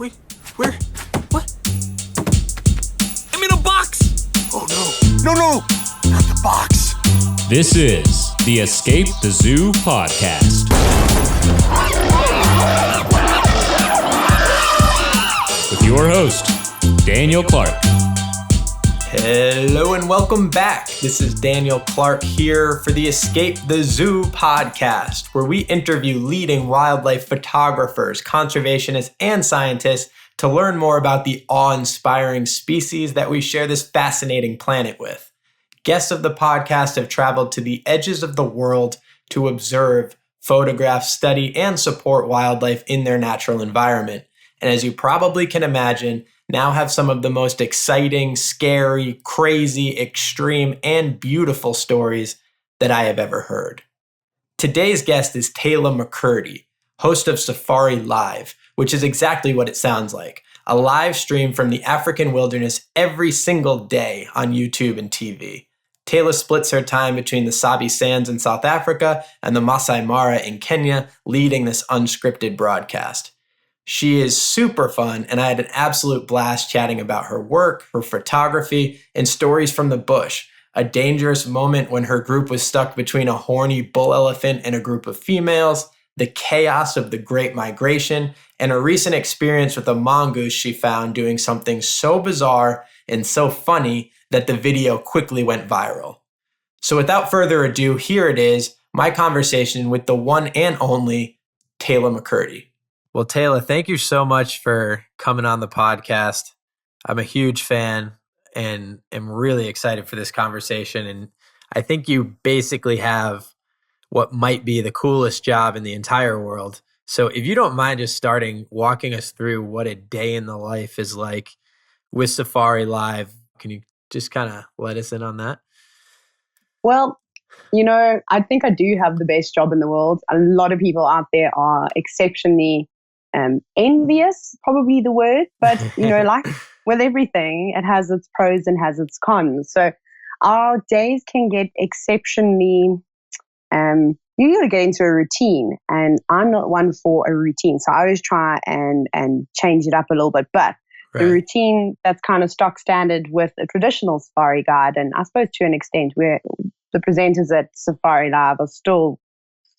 Wait, where? What? I'm in a box! Oh no, not the box. This is the Escape the Zoo podcast. With your host, Daniel Clark. Hello and welcome back. This is Daniel Clark here for the Escape the Zoo podcast, where we interview leading wildlife photographers, conservationists, and scientists to learn more about the awe-inspiring species that we share this fascinating planet with. Guests of the podcast have traveled to the edges of the world to observe, photograph, study, and support wildlife in their natural environment. And as you probably can imagine, now have some of the most exciting, scary, crazy, extreme, and beautiful stories that I have ever heard. Today's guest is Tayla McCurdy, host of safariLIVE, which is exactly what it sounds like, a live stream from the African wilderness every single day on YouTube and TV. Tayla splits her time between the Sabi Sands in South Africa and the Masai Mara in Kenya, leading this unscripted broadcast. She is super fun, and I had an absolute blast chatting about her work, her photography, and stories from the bush. A dangerous moment when her group was stuck between a horny bull elephant and a group of females, the chaos of the Great Migration, and a recent experience with a mongoose she found doing something so bizarre and so funny that the video quickly went viral. So without further ado, here it is, my conversation with the one and only Tayla McCurdy. Well, Tayla, thank you so much for coming on the podcast. I'm a huge fan and am really excited for this conversation. And I think you basically have what might be the coolest job in the entire world. So if you don't mind just walking us through what a day in the life is like with safariLIVE, can you just kind of let us in on that? Well, I think I do have the best job in the world. A lot of people out there are exceptionally envious, probably the word, but like with everything, it has its pros and has its cons. So our days can get exceptionally, you got to get into a routine, and I'm not one for a routine. So I always try and change it up a little bit, but the routine that's kind of stock standard with a traditional safari guide, and I suppose to an extent where the presenters at safariLIVE are still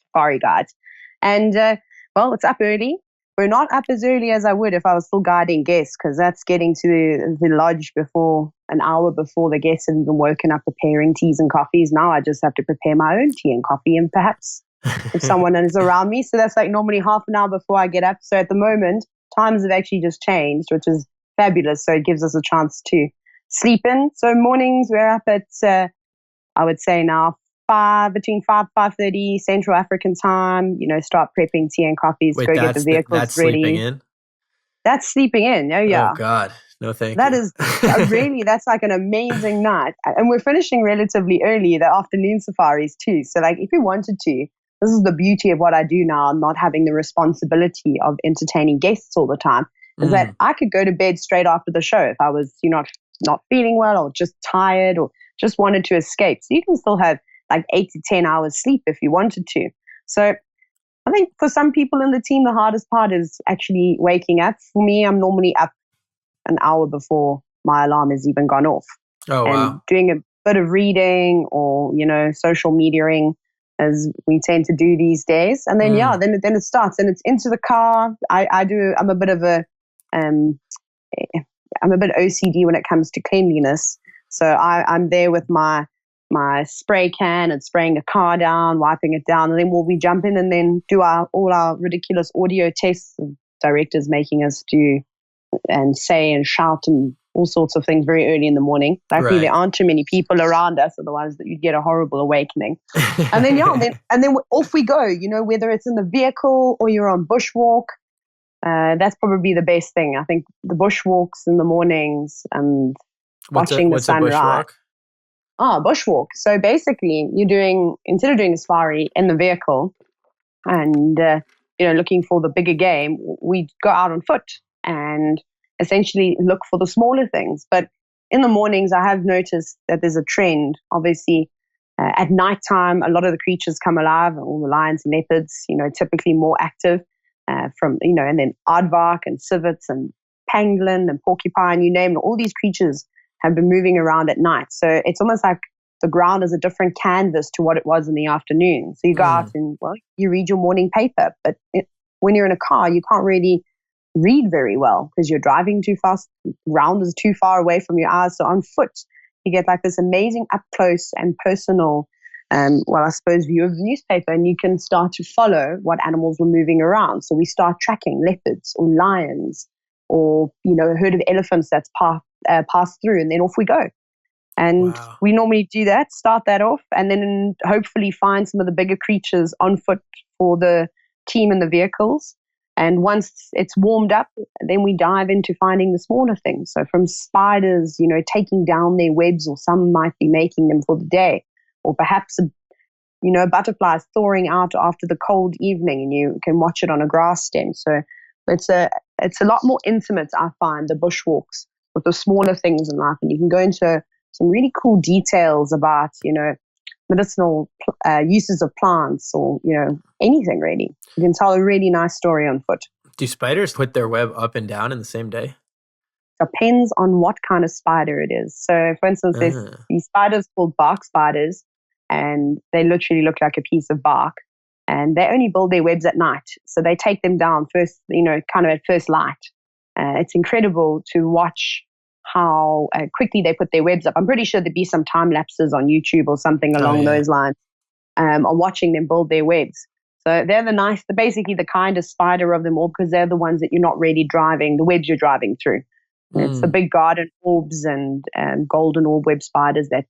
safari guides. And it's up early. We're not up as early as I would if I was still guiding guests, because that's getting to the lodge an hour before the guests have even woken up preparing teas and coffees. Now I just have to prepare my own tea and coffee, and perhaps if someone is around me. So that's like normally half an hour before I get up. So at the moment, times have actually just changed, which is fabulous. So it gives us a chance to sleep in. So mornings we're up at, I would say now, between 5:30 Central African time, start prepping tea and coffees, go get the vehicles that's ready. Sleeping in? That's sleeping in. Oh, yeah. Oh, God. No, thank you. That is really, that's like an amazing night. And we're finishing relatively early, the afternoon safaris too. So like if we wanted to, this is the beauty of what I do now, not having the responsibility of entertaining guests all the time, is that I could go to bed straight after the show if I was, not feeling well or just tired or just wanted to escape. So you can still have like 8 to 10 hours sleep if you wanted to. So I think for some people in the team, the hardest part is actually waking up. For me, I'm normally up an hour before my alarm has even gone off. Oh, and wow. doing a bit of reading or, social mediaing as we tend to do these days. And then, then it starts and it's into the car. I'm a bit OCD when it comes to cleanliness. So I'm there with my spray can and spraying the car down, wiping it down, and then we jump in and then do all our ridiculous audio tests, directors making us do and say and shout and all sorts of things very early in the morning. Luckily, there aren't too many people around us, otherwise you'd get a horrible awakening. And then then off we go. Whether it's in the vehicle or you're on bushwalk, that's probably the best thing. I think the bushwalks in the mornings and watching the sunrise. Bushwalk. So basically, instead of doing a safari in the vehicle and, looking for the bigger game, we go out on foot and essentially look for the smaller things. But in the mornings, I have noticed that there's a trend. Obviously, at nighttime, a lot of the creatures come alive, all the lions and leopards, typically more active. and then aardvark and civets and pangolin and porcupine, you name it, all these creatures have been moving around at night. So it's almost like the ground is a different canvas to what it was in the afternoon. So you go out and, you read your morning paper, but when you're in a car, you can't really read very well because you're driving too fast. Ground is too far away from your eyes. So on foot, you get like this amazing up close and personal, I suppose, view of the newspaper, and you can start to follow what animals were moving around. So we start tracking leopards or lions or, a herd of elephants that's passed through, and then off we go. And we normally do that, start that off, and then hopefully find some of the bigger creatures on foot for the team and the vehicles. And once it's warmed up, then we dive into finding the smaller things. So from spiders, taking down their webs, or some might be making them for the day, or perhaps butterflies thawing out after the cold evening, and you can watch it on a grass stem. So it's a lot more intimate, I find, the bushwalks with the smaller things in life, and you can go into some really cool details about medicinal uses of plants, or anything really. You can tell a really nice story on foot. Do spiders put their web up and down in the same day? Depends on what kind of spider it is. So, for instance, there's these spiders called bark spiders, and they literally look like a piece of bark, and they only build their webs at night. So they take them down first, kind of at first light. It's incredible to watch how quickly they put their webs up. I'm pretty sure there'd be some time lapses on YouTube or something along those lines on watching them build their webs. So they're basically the kindest spider of them all, because they're the ones that you're not really driving, the webs you're driving through. It's the big garden orbs and golden orb web spiders that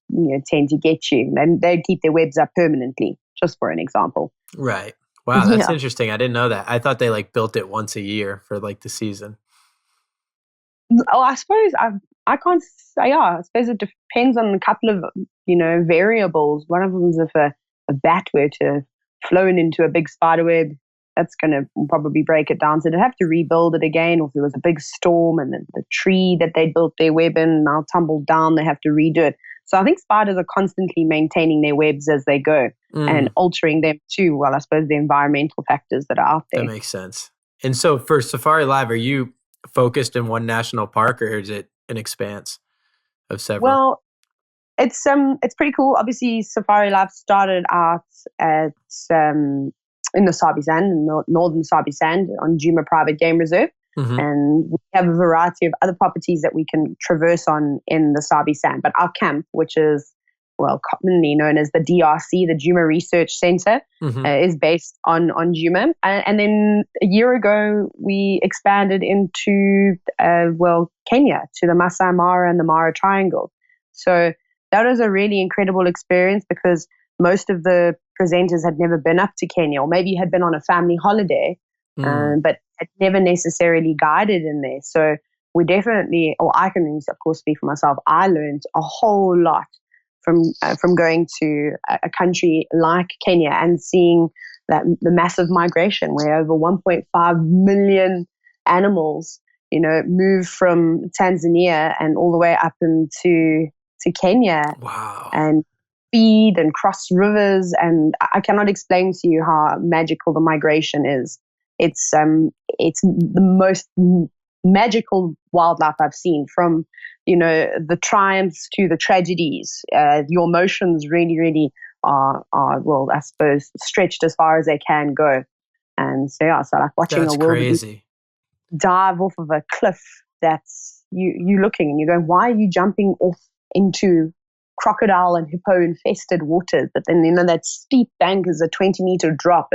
tend to get you. And they keep their webs up permanently, just for an example. Right. Wow, that's interesting. I didn't know that. I thought they built it once a year for the season. Oh, I suppose I can't say. I suppose it depends on a couple of variables. One of them is if a bat were to flown into a big spider web, that's going to probably break it down. So they'd have to rebuild it again. Or if there was a big storm and the tree that they built their web in now tumbled down, they have to redo it. So I think spiders are constantly maintaining their webs as they go and altering them too. Well, I suppose the environmental factors that are out there. That makes sense. And so for safariLIVE, are you focused in one national park, or is it an expanse of several? Well, it's pretty cool. Obviously, safariLIVE started out at in the Sabi Sands, in northern Sabi Sands on Djuma Private Game Reserve. And we have a variety of other properties that we can traverse on in the Sabi Sand. But our camp, which is commonly known as the DRC, the Djuma Research Center, is based on Djuma. And then a year ago, we expanded into Kenya, to the Masai Mara and the Mara Triangle. So that was a really incredible experience, because most of the presenters had never been up to Kenya, or maybe had been on a family holiday, but had never necessarily guided in there. So we definitely, or I can of course speak for myself, I learned a whole lot from going to a country like Kenya and seeing the massive migration, where over 1.5 million animals, move from Tanzania and all the way up into Kenya. Wow. And feed and cross rivers, and I cannot explain to you how magical the migration is. It's the most magical wildlife I've seen, from the triumphs to the tragedies. Your emotions really, really are I suppose stretched as far as they can go. And so like watching That's a wildebeest crazy. dive off of a cliff. That's you looking and you're going, why are you jumping off into crocodile and hippo infested waters? But then that steep bank is a 20-meter drop.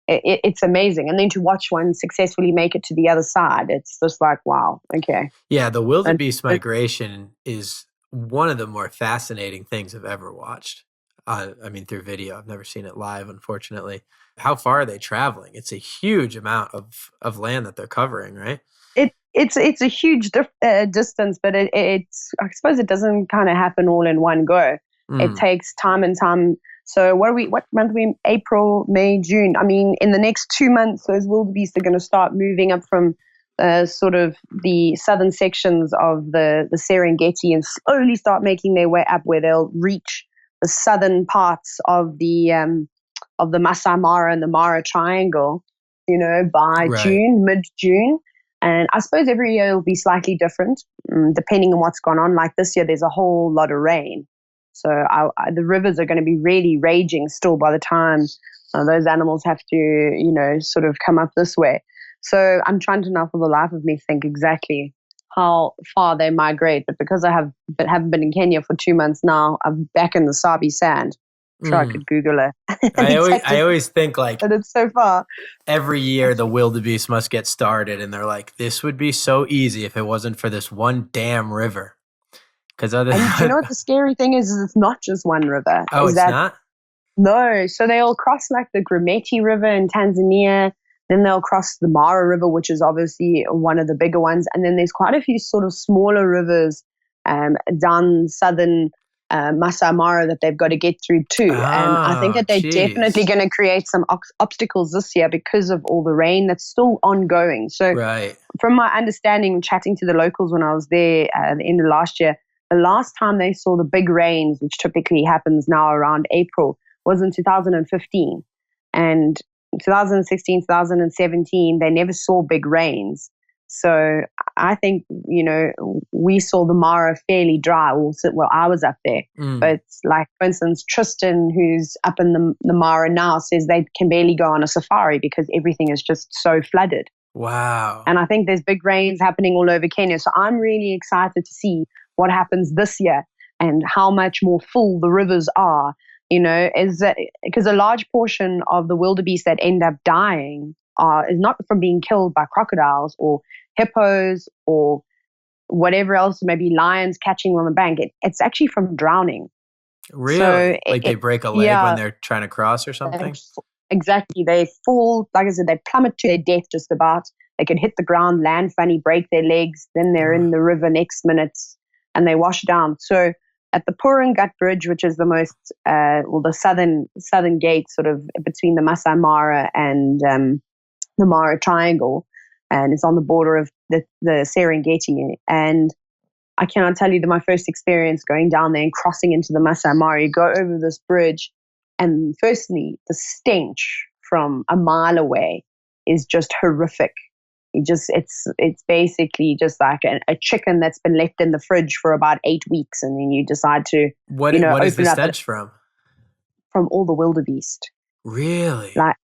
It's amazing. And then to watch one successfully make it to the other side, it's just like, wow, okay. Yeah, the wildebeest migration is one of the more fascinating things I've ever watched. Through video. I've never seen it live, unfortunately. How far are they traveling? It's a huge amount of land that they're covering, right? It's a huge distance, but it's I suppose it doesn't kind of happen all in one go. It takes time and time. So what month are we in? April, May, June. In the next 2 months, those wildebeest are going to start moving up from sort of the southern sections of the Serengeti and slowly start making their way up, where they'll reach the southern parts of the Masai Mara and the Mara Triangle. Right. by mid-June. And I suppose every year will be slightly different, depending on what's gone on. Like this year, there's a whole lot of rain. So the rivers are going to be really raging still by the time those animals have to, sort of come up this way. So I'm trying to now, for the life of me, think exactly how far they migrate. But because I haven't been in Kenya for 2 months now, I'm back in the Sabi Sand. I'm sure I could Google it. I always think like but it's so far. every year the wildebeest must get started, and they're like, this would be so easy if it wasn't for this one damn river. Because And you know what the scary thing is it's not just one river. Oh, is it's that, not? No. So they'll cross like the Grumeti River in Tanzania. Then they'll cross the Mara River, which is obviously one of the bigger ones. And then there's quite a few sort of smaller rivers down southern Masai Mara that they've got to get through too. And I think that they're definitely going to create some obstacles this year because of all the rain that's still ongoing. So Right. from my understanding, chatting to the locals when I was there at the end of last year, the last time they saw the big rains, which typically happens now around April, was in 2015. And 2016, 2017, they never saw big rains. So I think, we saw the Mara fairly dry. Well, I was up there. But like, for instance, Tristan, who's up in the Mara now, says they can barely go on a safari because everything is just so flooded. Wow. And I think there's big rains happening all over Kenya. So I'm really excited to see what happens this year and how much more full the rivers are. Is that because a large portion of the wildebeest that end up dying is not from being killed by crocodiles or hippos or whatever else, maybe lions catching on the bank. It's actually from drowning. Really? So they break a leg when they're trying to cross or something? Exactly. They fall, like I said, they plummet to their death just about. They can hit the ground, land funny, break their legs. Then they're in the river next minute and they wash down. So at the Purangut Bridge, which is the most, the southern gate sort of between the Masai Mara and the Mara Triangle, and it's on the border of the Serengeti. And I cannot tell you my first experience going down there and crossing into the Masai Mara. You go over this bridge, and firstly, the stench from a mile away is just horrific. It's basically just like a chicken that's been left in the fridge for about 8 weeks, and then you decide to what is the stench from all the wildebeest. Really? Like,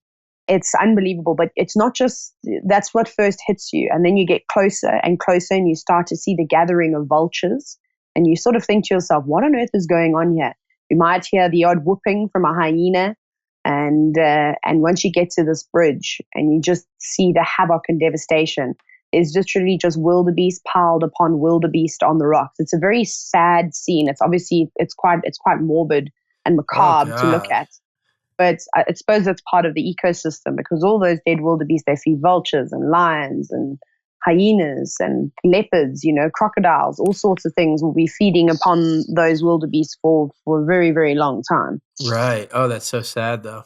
it's unbelievable, but it's not just that's what first hits you, and then you get closer and closer, and you start to see the gathering of vultures, and you sort of think to yourself, what on earth is going on here? You might hear the odd whooping from a hyena. And once you get to this bridge and you just see the havoc and devastation, it's literally just wildebeest piled upon wildebeest on the rocks. It's a very sad scene. It's obviously it's quite morbid and macabre to look at. But I suppose that's part of the ecosystem, because all those dead wildebeest, they see vultures and lions and hyenas and leopards, crocodiles, all sorts of things will be feeding upon those wildebeest for a very, very long time. Right. Oh, that's so sad though.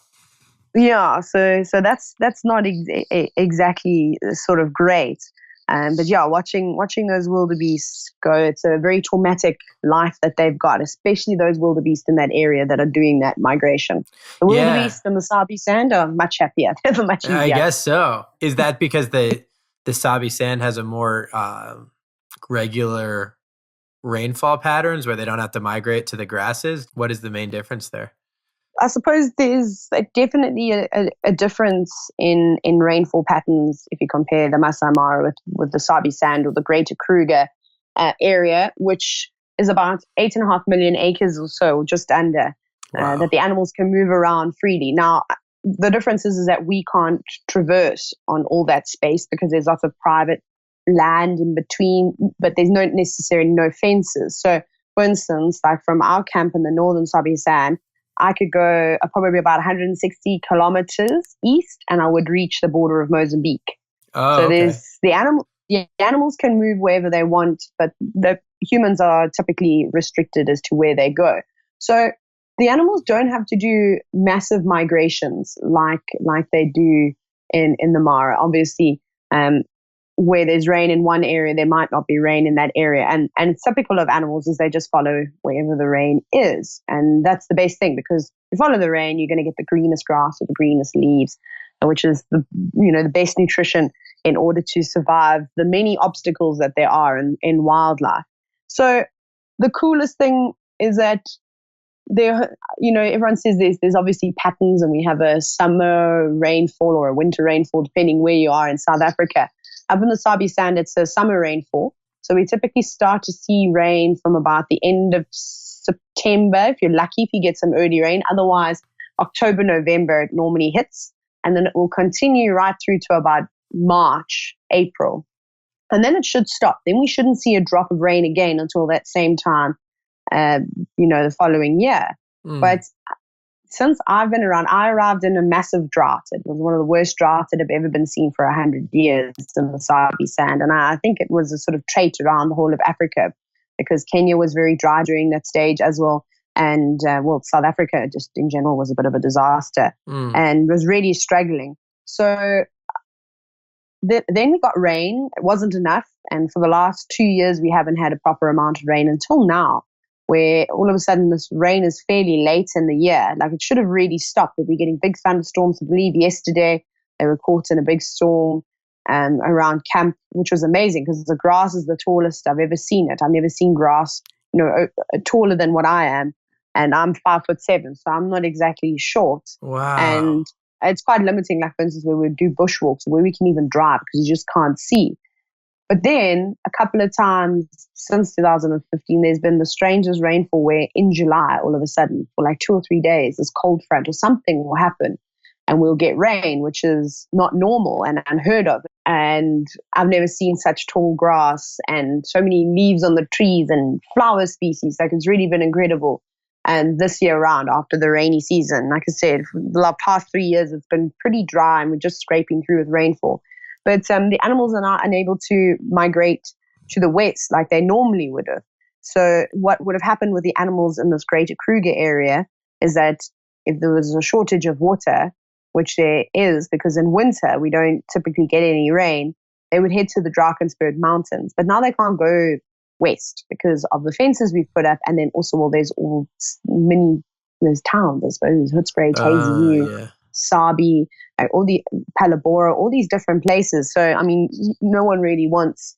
Yeah. So that's not exactly sort of great. But yeah, watching those wildebeest go, it's a very traumatic life that they've got, especially those wildebeest in that area that are doing that migration. The wildebeest and the Sabi Sand are much happier. They're much easier. I guess so. Is that because the Sabi Sand has a more regular rainfall patterns where they don't have to migrate to the grasses? What is the main difference there? I suppose there's definitely a difference in rainfall patterns if you compare the Masai Mara with the Sabi Sand or the Greater Kruger area, which is about 8.5 million acres or so, just under, that the animals can move around freely. Now, the difference is that we can't traverse on all that space because there's lots of private land in between, but there's necessarily no fences. So, for instance, like from our camp in the northern Sabi Sand, I could go probably about 160 kilometers east, and I would reach the border of Mozambique. Oh, so there's the animals can move wherever they want, but the humans are typically restricted as to where they go. So the animals don't have to do massive migrations like they do in the Mara. Obviously, where there's rain in one area, there might not be rain in that area. And it's typical of animals is they just follow wherever the rain is. And that's the best thing, because if you follow the rain, you're going to get the greenest grass or the greenest leaves. which is the best nutrition in order to survive the many obstacles that there are in wildlife. So the coolest thing is that there, everyone says there's obviously patterns, and we have a summer rainfall or a winter rainfall, depending where you are in South Africa. Up in the Sabi Sands, it's a summer rainfall. So we typically start to see rain from about the end of September. If you're lucky, if you get some early rain. Otherwise, October, November, it normally hits. And then it will continue right through to about March, April. And then it should stop. Then we shouldn't see a drop of rain again until that same time, the following year. But since I've been around, I arrived in a massive drought. It was one of the worst droughts that have ever been seen for 100 years in the Sabi Sand. And I think it was a sort of trait around the whole of Africa, because Kenya was very dry during that stage as well. And, South Africa just in general was a bit of a disaster and was really struggling. So then we got rain. It wasn't enough. And for the last 2 years, we haven't had a proper amount of rain until now, where all of a sudden this rain is fairly late in the year. Like, it should have really stopped, but we're getting big thunderstorms. I believe yesterday they were caught in a big storm around camp, which was amazing because the grass is the tallest I've ever seen it. I've never seen grass, taller than what I am. And I'm 5'7", so I'm not exactly short. Wow. And it's quite limiting, like for instance, where we do bushwalks, where we can even drive because you just can't see. But then a couple of times since 2015, there's been the strangest rainfall where in July, all of a sudden, for like 2 or 3 days, this cold front or something will happen and we'll get rain, which is not normal and unheard of. And I've never seen such tall grass and so many leaves on the trees and flower species. Like, it's really been incredible. And this year around, after the rainy season, like I said, for the past 3 years, it's been pretty dry and we're just scraping through with rainfall. But the animals are not unable to migrate to the west like they normally would have. So what would have happened with the animals in this greater Kruger area is that if there was a shortage of water, which there is because in winter we don't typically get any rain, they would head to the Drakensberg Mountains. But now they can't go west because of the fences we've put up. And then also, there's all there's towns, I suppose, Hoedspruit, Hazyview, Sabi, all the Palabora, all these different places. So, I mean, no one really wants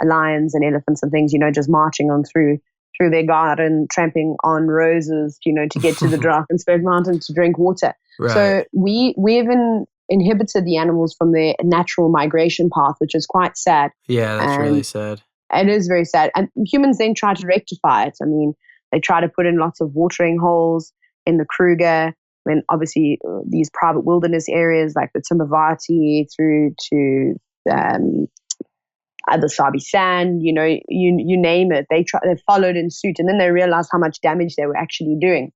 lions and elephants and things, just marching on through their garden, tramping on roses, to get to the Drakensberg Mountain to drink water. Right. So we even inhibited the animals from their natural migration path, which is quite sad. Yeah, that's really sad. It is very sad. And humans then try to rectify it. I mean, they try to put in lots of watering holes in the Kruger. Then obviously these private wilderness areas like the Timbavati through to the Sabi Sand, you name it. They followed in suit, and then they realized how much damage they were actually doing.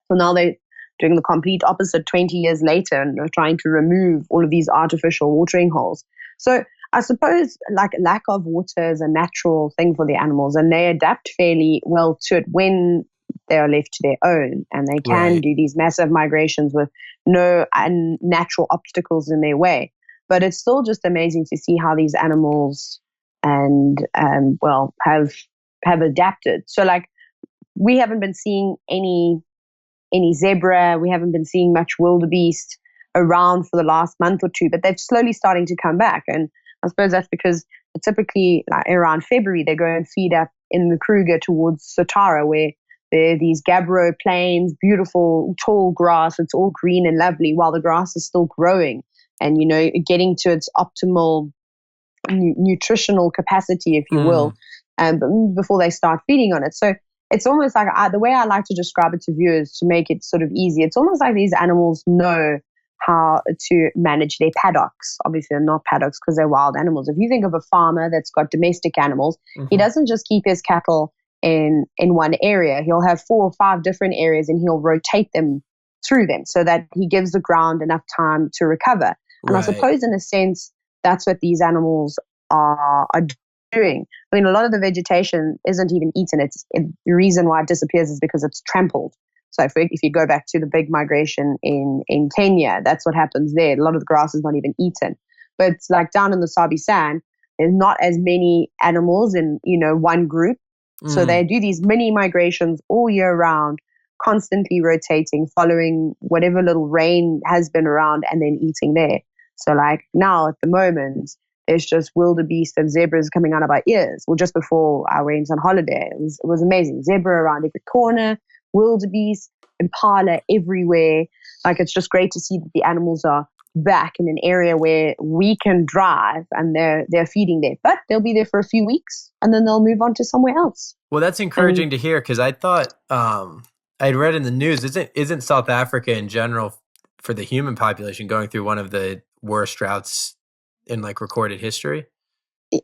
So now they're doing the complete opposite 20 years later and are trying to remove all of these artificial watering holes. So I suppose like lack of water is a natural thing for the animals, and they adapt fairly well to it when they are left to their own, and they can do these massive migrations with no natural obstacles in their way. But it's still just amazing to see how these animals have adapted. So like, we haven't been seeing any zebra, we haven't been seeing much wildebeest around for the last month or two, but they're slowly starting to come back. And I suppose that's because typically like around February, they go and feed up in the Kruger towards Sotara, where there are these gabbro plains, beautiful tall grass. It's all green and lovely while the grass is still growing and, getting to its optimal nutritional capacity, if you will, before they start feeding on it. So it's almost like the way I like to describe it to viewers to make it sort of easy. It's almost like these animals know how to manage their paddocks. Obviously, they're not paddocks because they're wild animals. If you think of a farmer that's got domestic animals, he doesn't just keep his cattle in one area. He'll have 4 or 5 different areas and he'll rotate them through them so that he gives the ground enough time to recover. And I suppose in a sense, that's what these animals are doing. I mean, a lot of the vegetation isn't even eaten. The reason why it disappears is because it's trampled. So if you go back to the big migration in Kenya, that's what happens there. A lot of the grass is not even eaten. But like down in the Sabi Sand, there's not as many animals in one group. So they do these mini migrations all year round, constantly rotating, following whatever little rain has been around and then eating there. So like now at the moment, there's just wildebeest and zebras coming out of our ears. Well, just before I went on holiday, it was amazing. Zebra around every corner, wildebeest, impala everywhere. Like it's just great to see that the animals are back in an area where we can drive and they're feeding there. But they'll be there for a few weeks and then they'll move on to somewhere else. Well, that's encouraging to hear, because I thought I'd read in the news, isn't South Africa in general for the human population going through one of the worst droughts in like recorded history?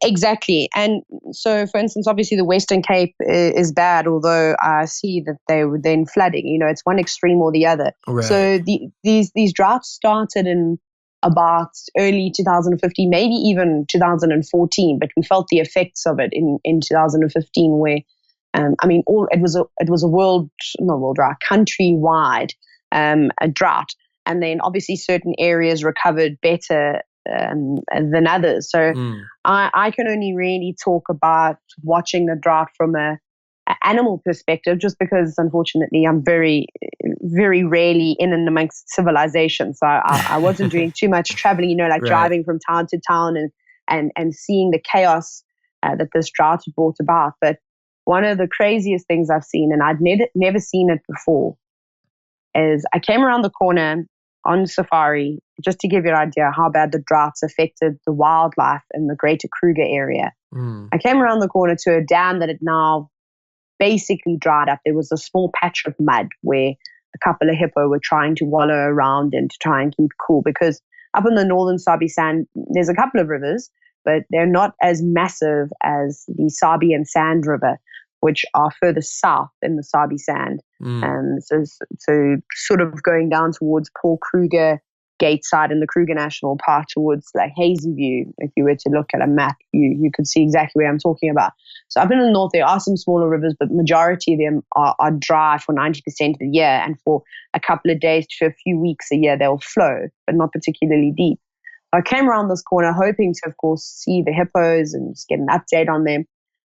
Exactly. And so, for instance, obviously the Western Cape is bad, although I see that they were then flooding. You know, it's one extreme or the other. Right. So these droughts started in about early 2015, maybe even 2014, but we felt the effects of it in 2015 where, it was a countrywide a drought. And then obviously certain areas recovered better than others. So I can only really talk about watching the drought from a animal perspective, just because unfortunately I'm very, very rarely in and amongst civilization. So I wasn't doing too much traveling, right. Driving from town to town and seeing the chaos that this drought had brought about. But one of the craziest things I've seen, and I'd never seen it before, is I came around the corner on safari, just to give you an idea how bad the droughts affected the wildlife in the greater Kruger area. I came around the corner to a dam that had now basically dried up. There was a small patch of mud where a couple of hippo were trying to wallow around and to try and keep cool, because up in the northern Sabi Sand, there's a couple of rivers, but they're not as massive as the Sabi and Sand River, which are further south in the Sabi Sand. So sort of going down towards Paul Kruger Gateside in the Kruger National Park towards like Hazy View. If you were to look at a map, you could see exactly where I'm talking about. So up in the north, there are some smaller rivers, but majority of them are dry for 90% of the year. And for a couple of days to a few weeks a year, they'll flow, but not particularly deep. I came around this corner hoping to, of course, see the hippos and just get an update on them.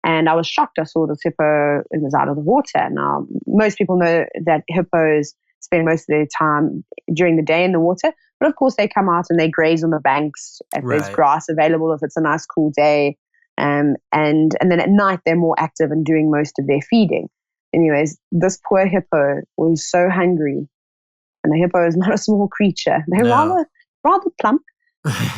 And I was shocked. I saw this hippo, it was out of the water. Now, most people know that hippos spend most of their time during the day in the water. But of course, they come out and they graze on the banks if there's grass available, if it's a nice cool day. And then at night, they're more active and doing most of their feeding. Anyways, this poor hippo was so hungry. And a hippo is not a small creature. They're rather plump.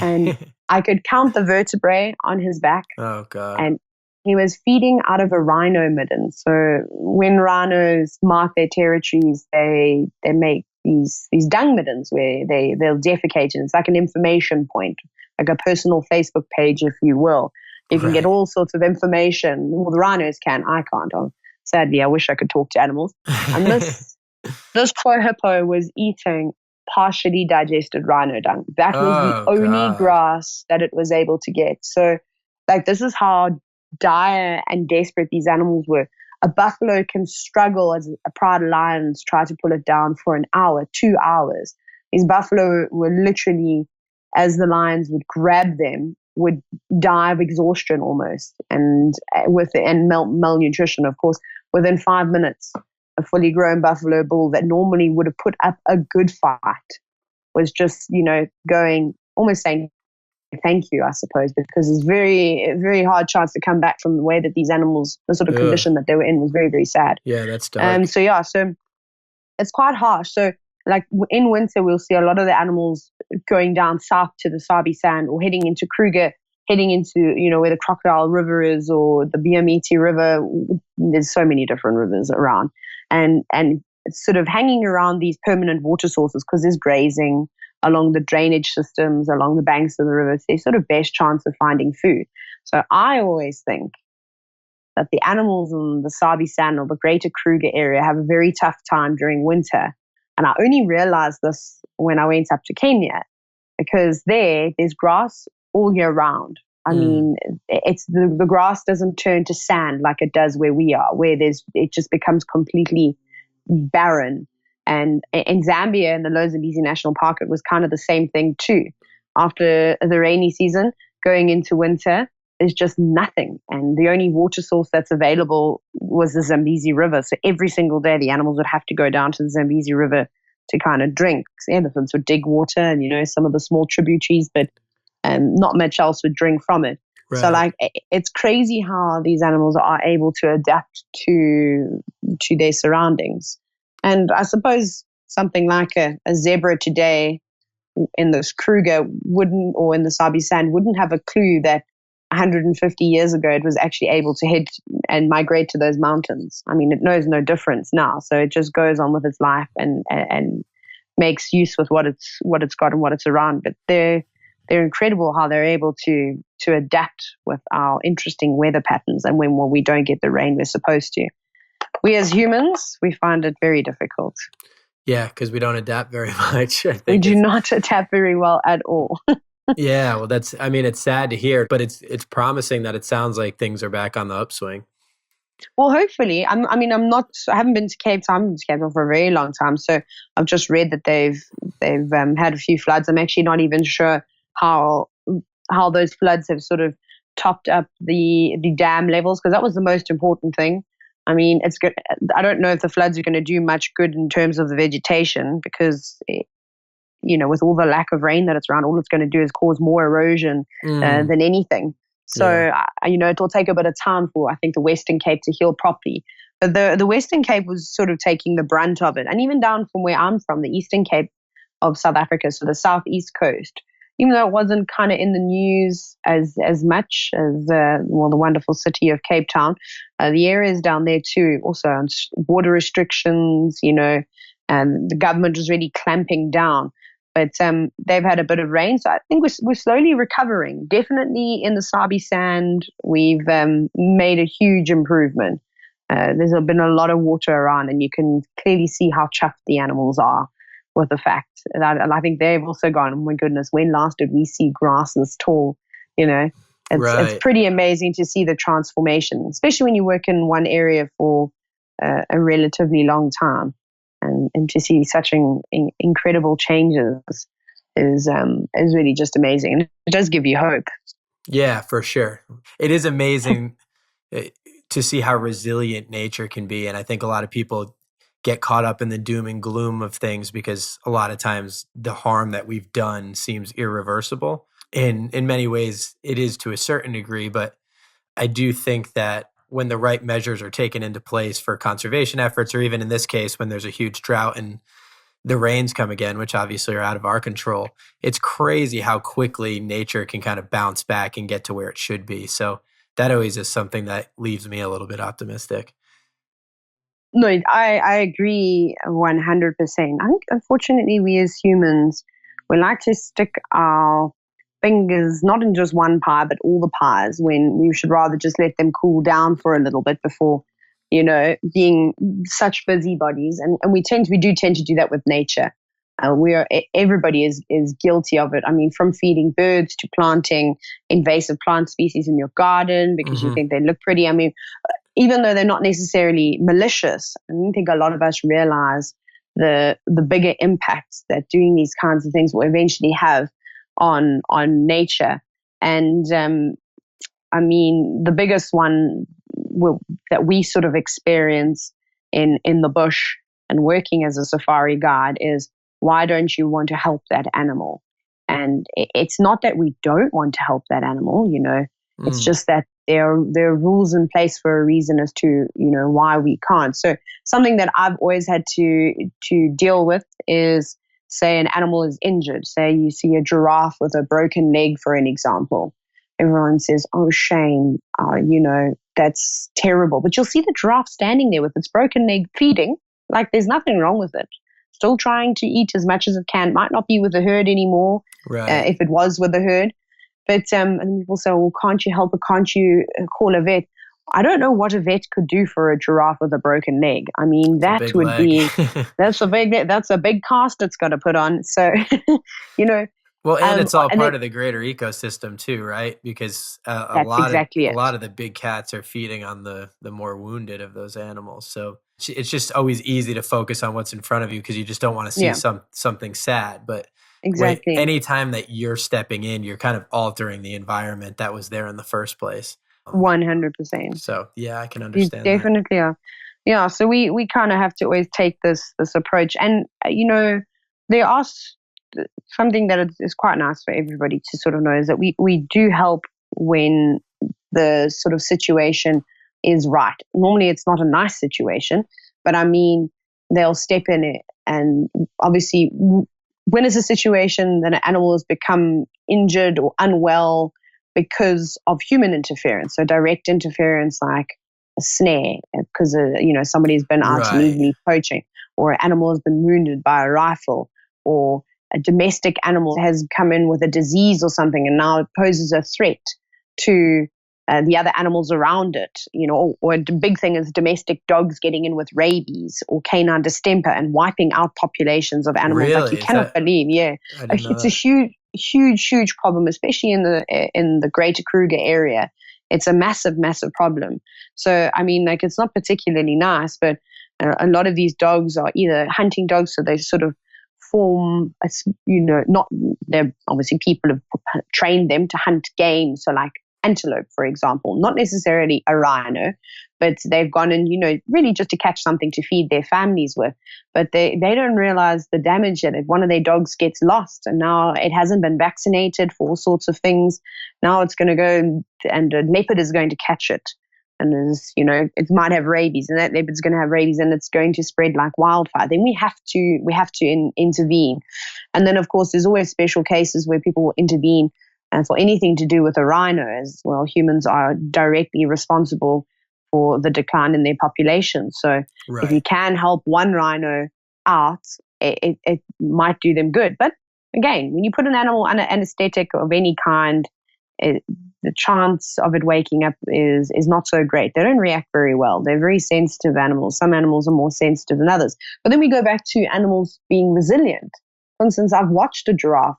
And I could count the vertebrae on his back. Oh, God. And he was feeding out of a rhino midden. So when rhinos mark their territories, they make these dung middens where they'll defecate, and it's like an information point, like a personal Facebook page, if you will. You can get all sorts of information. Well, the rhinos can. I can't. Sadly, I wish I could talk to animals. And this poor hippo was eating partially digested rhino dung. That was the only grass that it was able to get. So, like, this is how dire and desperate these animals were. A buffalo can struggle as a pride of lions try to pull it down for an hour, 2 hours. These buffalo were literally, as the lions would grab them, would die of exhaustion almost, and malnutrition, of course. Within 5 minutes, a fully grown buffalo bull that normally would have put up a good fight was just, going, almost saying thank you, I suppose, because it's very, very hard chance to come back from the way that these animals, the sort of condition that they were in, was very, very sad. Yeah, that's dark. So it's quite harsh. So like in winter, we'll see a lot of the animals going down south to the Sabi Sand or heading into Kruger, heading into, where the Crocodile River is or the Biamiti River. There's so many different rivers around, and it's sort of hanging around these permanent water sources because there's grazing along the drainage systems, along the banks of the rivers. There's sort of best chance of finding food. So I always think that the animals in the Sabi Sand or the greater Kruger area have a very tough time during winter. And I only realized this when I went up to Kenya, because there's grass all year round. I mean, it's the grass doesn't turn to sand like it does where we are, where it just becomes completely barren. And in Zambia, in the Lower Zambezi National Park, it was kind of the same thing too. After the rainy season, going into winter, there's just nothing. And the only water source that's available was the Zambezi River. So every single day, the animals would have to go down to the Zambezi River to kind of drink. The elephants would dig water and, some of the small tributaries, but not much else would drink from it. Right. So like, it's crazy how these animals are able to adapt to their surroundings. And I suppose something like a zebra today in this Kruger wouldn't, or in the Sabi Sand, wouldn't have a clue that 150 years ago it was actually able to head and migrate to those mountains. I mean, it knows no difference now, so it just goes on with its life and makes use with what it's got and what it's around. But they're incredible how they're able to adapt with our interesting weather patterns, and when we don't get the rain we're supposed to. We as humans, we find it very difficult. Yeah, because we don't adapt very much. We do not adapt very well at all. Yeah, well, it's sad to hear, but it's promising that it sounds like things are back on the upswing. Well, hopefully. I haven't been to Cape Town. I've been to Cape Town for a very long time, so I've just read that they've had a few floods. I'm actually not even sure how those floods have sort of topped up the dam levels, because that was the most important thing. I mean, it's good. I don't know if the floods are going to do much good in terms of the vegetation, because with all the lack of rain that it's around, all it's going to do is cause more erosion than anything. So, it will take a bit of time for, I think, the Western Cape to heal properly. But the Western Cape was sort of taking the brunt of it. And even down from where I'm from, the Eastern Cape of South Africa, so the southeast coast, even though it wasn't kind of in the news as much as, the wonderful city of Cape Town, the areas down there too, also on water restrictions, and the government was really clamping down. But they've had a bit of rain, so I think we're slowly recovering. Definitely in the Sabi Sand, we've made a huge improvement. There's been a lot of water around, and you can clearly see how chuffed the animals are with the fact. And I think they've also gone, oh my goodness, when last did we see grass this tall? It's pretty amazing to see the transformation, especially when you work in one area for a relatively long time. And to see such incredible changes is really just amazing. And it does give you hope. Yeah, for sure. It is amazing to see how resilient nature can be. And I think a lot of people get caught up in the doom and gloom of things because a lot of times the harm that we've done seems irreversible. And in many ways, it is to a certain degree. But I do think that when the right measures are taken into place for conservation efforts, or even in this case, when there's a huge drought and the rains come again, which obviously are out of our control, it's crazy how quickly nature can kind of bounce back and get to where it should be. So that always is something that leaves me a little bit optimistic. No, I agree 100%. I think, unfortunately, we as humans, we like to stick our fingers not in just one pie, but all the pies, when we should rather just let them cool down for a little bit before, being such busybodies. And we do tend to do that with nature. Everybody is guilty of it. I mean, from feeding birds to planting invasive plant species in your garden because you think they look pretty. I mean, even though they're not necessarily malicious, I don't think a lot of us realize the bigger impacts that doing these kinds of things will eventually have on nature. And I mean, the biggest one that we sort of experience in the bush and working as a safari guide is, why don't you want to help that animal? And it's not that we don't want to help that animal, it's just that there are rules in place for a reason as to, why we can't. So something that I've always had to deal with is, say an animal is injured. Say you see a giraffe with a broken leg, for an example. Everyone says, oh, shame, that's terrible. But you'll see the giraffe standing there with its broken leg feeding, like there's nothing wrong with it. Still trying to eat as much as it can. Might not be with the herd anymore, if it was with the herd. But and people say, well, can't you help it? Can't you call a vet? I don't know what a vet could do for a giraffe with a broken leg. I mean, that would be, that's a big cast it's got to put on. So, Well, and it's all part of the greater ecosystem too, right? Because a lot of the big cats are feeding on the more wounded of those animals. So it's just always easy to focus on what's in front of you because you just don't want to see something sad. But Exactly. Any time that you're stepping in, you're kind of altering the environment that was there in the first place. 100%. So yeah, I can You understand that. definitely are. Yeah, so we kind of have to always take this approach. And, there are something that is quite nice for everybody to sort of know is that we do help when the sort of situation is right. Normally it's not a nice situation, but I mean, they'll step in it. And obviously, when it's a situation that an animal has become injured or unwell because of human interference, so direct interference like a snare because somebody's been out Right. illegally poaching, or an animal has been wounded by a rifle, or a domestic animal has come in with a disease or something and now it poses a threat to the other animals around it, or the big thing is domestic dogs getting in with rabies or canine distemper and wiping out populations of animals like Really? you cannot believe. Yeah, I didn't know it's a that. huge problem, especially in the Greater Kruger area. It's a massive problem. So I mean, like, it's not particularly nice, but a lot of these dogs are either hunting dogs, so they sort of form, not, they're obviously people have trained them to hunt game. So like antelope, for example, not necessarily a rhino, but they've gone in, really just to catch something to feed their families with. But they don't realize the damage that if one of their dogs gets lost and now it hasn't been vaccinated for all sorts of things, now it's going to go and a leopard is going to catch it. And it might have rabies, and that leopard's going to have rabies, and it's going to spread like wildfire. Then we have to intervene. And then, of course, there's always special cases where people will intervene for anything to do with a rhino, as well. Humans are directly responsible for the decline in their population. So Right. if you can help one rhino out, it might do them good. But again, when you put an animal under anesthetic of any kind, the chance of it waking up is not so great. They don't react very well. They're very sensitive animals. Some animals are more sensitive than others. But then we go back to animals being resilient. For instance, I've watched a giraffe,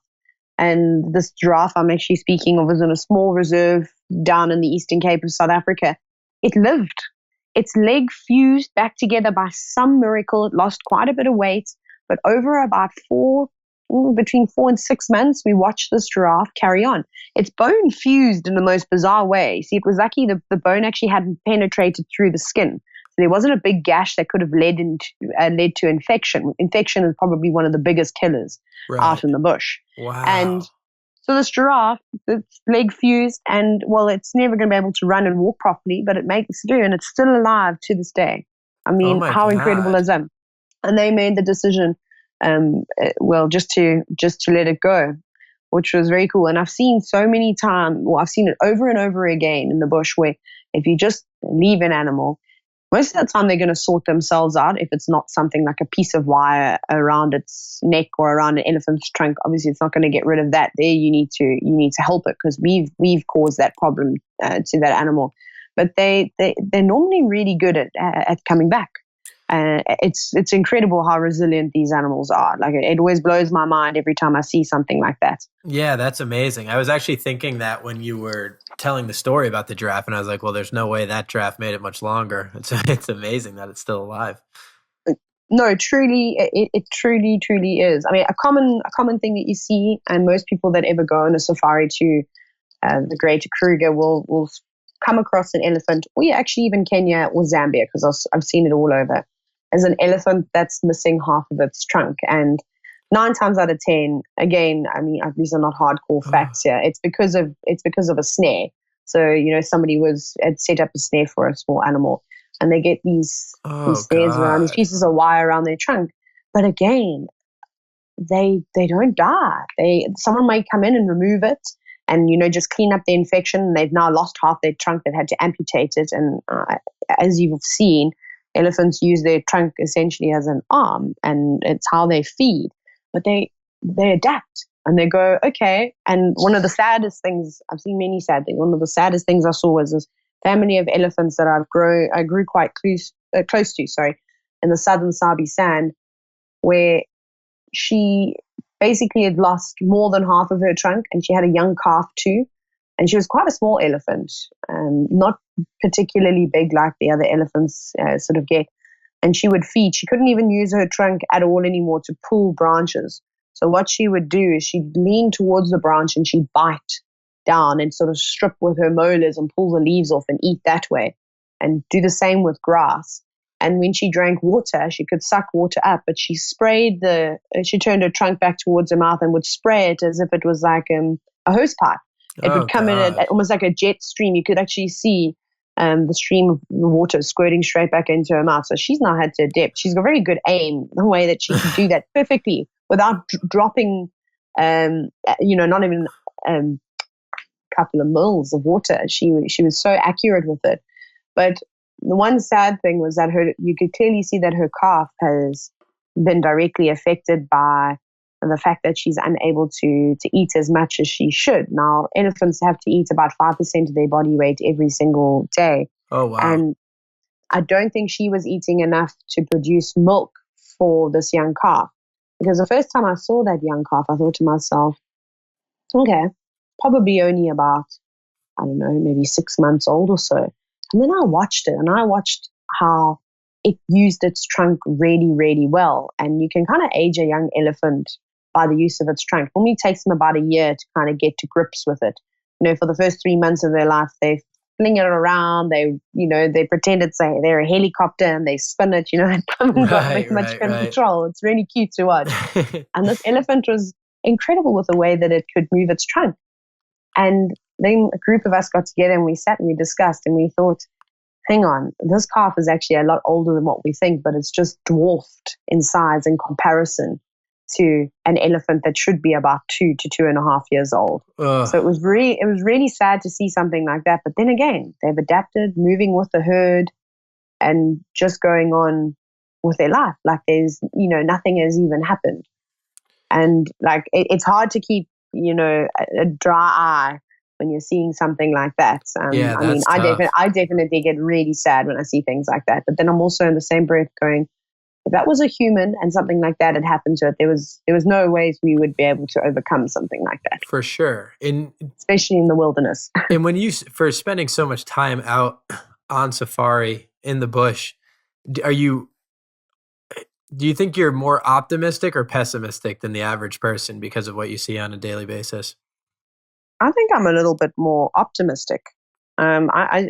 and this giraffe I'm actually speaking of was in a small reserve down in the Eastern Cape of South Africa. It lived. Its leg fused back together by some miracle. It lost quite a bit of weight, but over about between 4 and 6 months, we watched this giraffe carry on. Its bone fused in the most bizarre way. See, it was lucky the bone actually hadn't penetrated through the skin. So there wasn't a big gash that could have led to infection. Infection is probably one of the biggest killers out in the bush. Wow. And so this giraffe, its leg fused, and well, it's never going to be able to run and walk properly, but it makes it do, and it's still alive to this day. I mean, my how God. incredible is that? And they made the decision, just to let it go, which was very cool. And I've seen so many times, I've seen it over and over again in the bush, where if you just leave an animal, most of the time they're going to sort themselves out. If it's not something like a piece of wire around its neck or around an elephant's trunk, obviously it's not going to get rid of that. There you need to help it, because we've caused that problem to that animal. But they're normally really good at coming back. It's incredible how resilient these animals are. Like, it always blows my mind every time I see something like that. Yeah, that's amazing. I was actually thinking that when you were telling the story about the giraffe, and I was like, well, there's no way that giraffe made it much longer. It's amazing that it's still alive. No, truly, it truly is. I mean, a common thing that you see, and most people that ever go on a safari to the Greater Kruger will come across an elephant, or actually even Kenya or Zambia, because I've seen it all over, as an elephant that's missing half of its trunk. And 9 times out of 10, again, I mean, these are not hardcore facts here. It's because of a snare. So somebody had set up a snare for a small animal, and they get these snares around, these pieces of wire around their trunk. But again, they don't die. Someone might come in and remove it, and just clean up the infection. And they've now lost half their trunk. They've had to amputate it. And as you've seen, elephants use their trunk essentially as an arm, and it's how they feed. But they adapt, and they go, okay. And one of the saddest things, I've seen many sad things. One of the saddest things I saw was this family of elephants that I grew quite close to, in the southern Sabi Sands, where she basically had lost more than half of her trunk, and she had a young calf too. And she was quite a small elephant, not particularly big like the other elephants sort of get. And she would feed. She couldn't even use her trunk at all anymore to pull branches. So what she would do is she'd lean towards the branch and she'd bite down and sort of strip with her molars and pull the leaves off and eat that way, and do the same with grass. And when she drank water, she could suck water up, but she turned her trunk back towards her mouth and would spray it as if it was like a hose pipe. It would come in almost like a jet stream. You could actually see the stream of water squirting straight back into her mouth. So she's now had to adapt. She's got very good aim, the way that she can do that perfectly without dropping, not even a couple of mils of water. She was so accurate with it. But the one sad thing was that you could clearly see that her calf has been directly affected by the fact that she's unable to eat as much as she should. Now, elephants have to eat about 5% of their body weight every single day. Oh, wow. And I don't think she was eating enough to produce milk for this young calf. Because the first time I saw that young calf, I thought to myself, okay, probably only about, I don't know, maybe 6 months old or so. And then I watched it, and I watched how it used its trunk really, really well. And you can kind of age a young elephant by the use of its trunk. Normally it takes them about a year to kind of get to grips with it. For the first 3 months of their life, they fling it around. They pretend they're a helicopter and they spin it, and haven't got very much control. It's really cute to watch. And this elephant was incredible with the way that it could move its trunk. And then a group of us got together and we sat and we discussed and we thought, hang on, this calf is actually a lot older than what we think, but it's just dwarfed in size in comparison to an elephant that should be about 2 to 2.5 years old. So it was really sad to see something like that. But then again, they've adapted, moving with the herd and just going on with their life. Like there's, nothing has even happened. And like, it's hard to keep, a dry eye when you're seeing something like that. I definitely get really sad when I see things like that. But then I'm also in the same breath going, if that was a human and something like that had happened to it, there was no ways we would be able to overcome something like that. For sure. Especially in the wilderness. And when for spending so much time out on safari in the bush, do you think you're more optimistic or pessimistic than the average person because of what you see on a daily basis? I think I'm a little bit more optimistic. I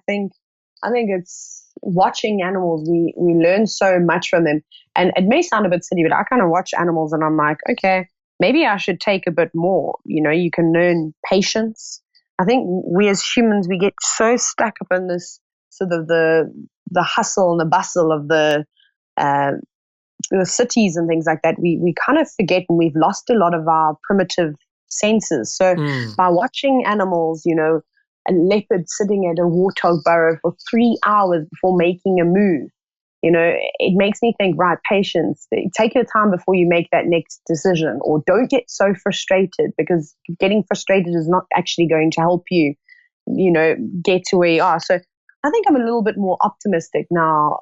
think it's watching animals. We learn so much from them, and it may sound a bit silly, but I kind of watch animals and I'm like, okay, maybe I should take a bit more. You can learn patience. I think we as humans, we get so stuck up in this sort of the hustle and the bustle of the cities and things like that. We kind of forget, and we've lost a lot of our primitive senses. So by watching animals, a leopard sitting at a warthog burrow for 3 hours before making a move, it makes me think, right, patience. Take your time before you make that next decision, or don't get so frustrated, because getting frustrated is not actually going to help you, get to where you are. So I think I'm a little bit more optimistic now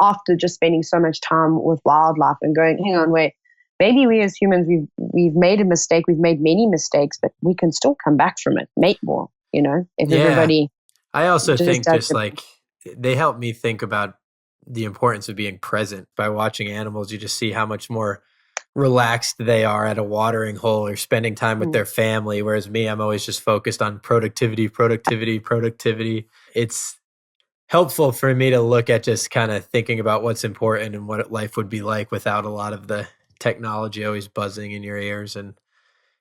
after just spending so much time with wildlife and going, hang on, wait, maybe we as humans, we've made a mistake. We've made many mistakes, but we can still come back from it, make more, if everybody. I also think they help me think about the importance of being present. By watching animals, you just see how much more relaxed they are at a watering hole or spending time with their family. Whereas me, I'm always just focused on productivity. It's helpful for me to look at just kind of thinking about what's important and what life would be like without a lot of the technology always buzzing in your ears. And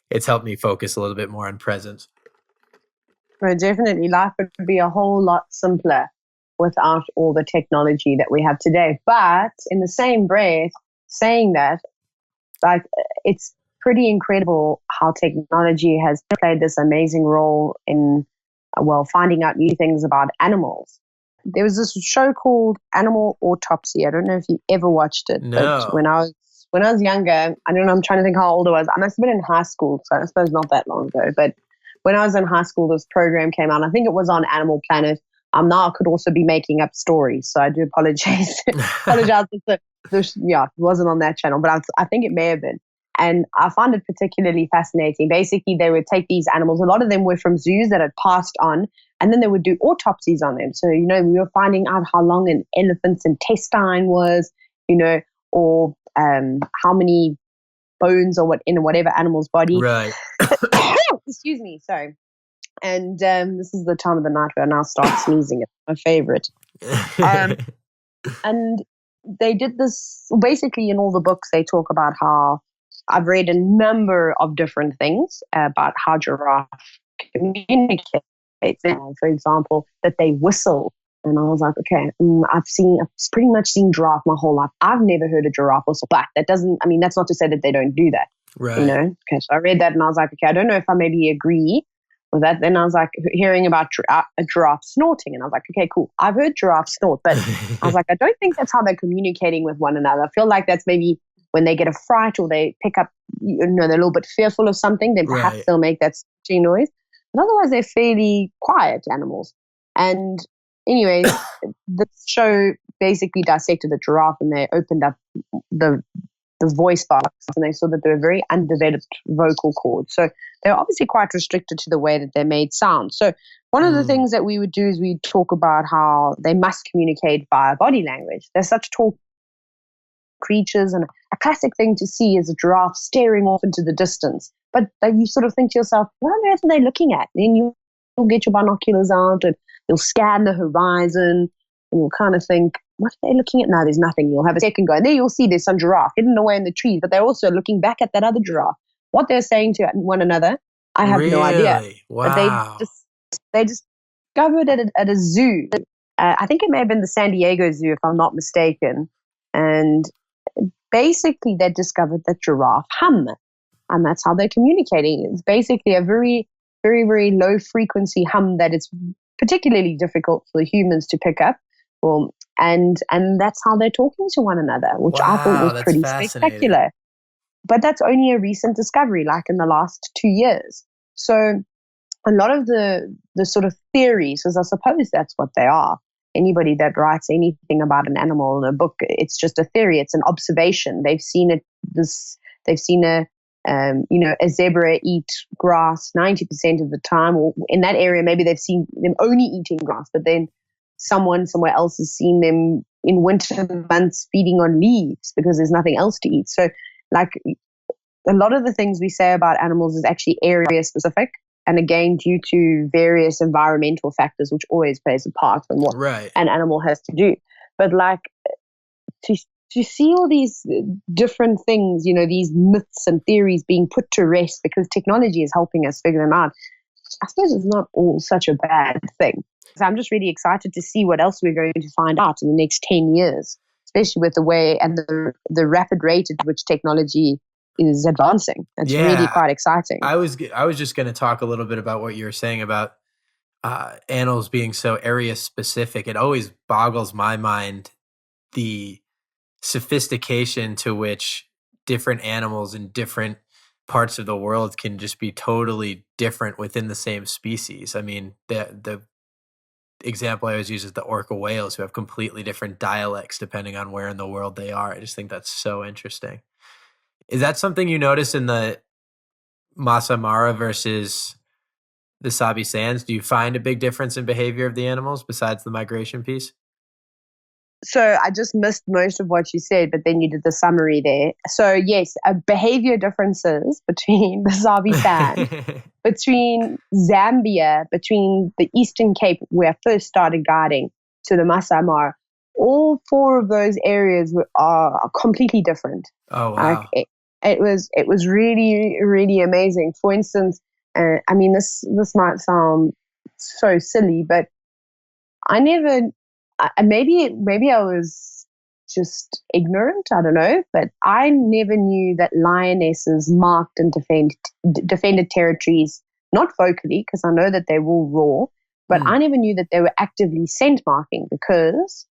it's helped me focus a little bit more on presence. Well, definitely. Life would be a whole lot simpler without all the technology that we have today. But in the same breath, saying that, like, it's pretty incredible how technology has played this amazing role in, finding out new things about animals. There was this show called Animal Autopsy. I don't know if you ever watched it. No. But when I was younger, I don't know, I'm trying to think how old I was. I must have been in high school, so I suppose not that long ago. But when I was in high school, this program came out. I think it was on Animal Planet. Now I could also be making up stories, so I do apologize. It wasn't on that channel, but I think it may have been. And I found it particularly fascinating. Basically, they would take these animals. A lot of them were from zoos that had passed on, and then they would do autopsies on them. So, we were finding out how long an elephant's intestine was, or how many bones or in whatever animal's body. Right. Excuse me, sorry. And this is the time of the night where I now start sneezing. It's my favorite. And they did this basically in all the books. They talk about how I've read a number of different things about how giraffe communicate. For example, that they whistle. And I was like, okay, I've pretty much seen giraffe my whole life. I've never heard a giraffe whistle back. That's not to say that they don't do that. Right. Okay, so I read that and I was like, okay, I don't know if I maybe agree with that. Then I was like hearing about a giraffe snorting, and I was like, okay, cool. I've heard giraffe snort, but I was like, I don't think that's how they're communicating with one another. I feel like that's maybe when they get a fright or they pick up, they're a little bit fearful of something, then perhaps they'll make that snorting noise. But otherwise, they're fairly quiet animals. And anyways, the show basically dissected the giraffe, and they opened up the voice box, and they saw that they were very undeveloped vocal cords. So they're obviously quite restricted to the way that they made sound. So one of the things that we would do is we'd talk about how they must communicate via body language. They're such tall creatures, and a classic thing to see is a giraffe staring off into the distance. But you sort of think to yourself, what on earth are they looking at? Then you'll get your binoculars out and you'll scan the horizon, and you'll kind of think, what are they looking at now? There's nothing. You'll have a second go. And there you'll see there's some giraffe hidden away in the trees, but they're also looking back at that other giraffe. What they're saying to one another, I have no idea. Wow. But they discovered it at a zoo. I think it may have been the San Diego Zoo, if I'm not mistaken. And basically they discovered that giraffe hum. And that's how they're communicating. It's basically a very, very, very low frequency hum that it's particularly difficult for humans to pick up. And that's how they're talking to one another, which I thought was pretty spectacular. But that's only a recent discovery, like in the last 2 years. So a lot of the sort of theories, because I suppose that's what they are. Anybody that writes anything about an animal in a book, it's just a theory. It's an observation. They've seen it. They've seen a zebra eat grass 90% of the time, or in that area, maybe they've seen them only eating grass, but then someone somewhere else has seen them in winter months feeding on leaves because there's nothing else to eat. So like a lot of the things we say about animals is actually area specific. And again, due to various environmental factors, which always plays a part in what an animal has to do. But like to see all these different things, these myths and theories being put to rest because technology is helping us figure them out, I suppose it's not all such a bad thing. So I'm just really excited to see what else we're going to find out in the next 10 years, especially with the way and the rapid rate at which technology is advancing. It's really quite exciting. I was just going to talk a little bit about what you were saying about animals being so area specific. It always boggles my mind the sophistication to which different animals in different parts of the world can just be totally different within the same species. I mean, the example I always use is the orca whales, who have completely different dialects depending on where in the world they are. I just think that's so interesting. Is that something you notice in the Masai Mara versus the Sabi Sands? Do you find a big difference in behavior of the animals besides the migration piece? So I just missed most of what you said, but then you did the summary there. So yes, behavior differences between the Sabi Sands, between Zambia, between the Eastern Cape, where I first started guiding, to the Masai Mara. All four of those areas are completely different. Oh wow! It was really, really amazing. For instance, I mean this might sound so silly, but I never. Maybe I was just ignorant. I don't know, but I never knew that lionesses marked and defended territories, not vocally, because I know that they will roar, but I never knew that they were actively scent marking, because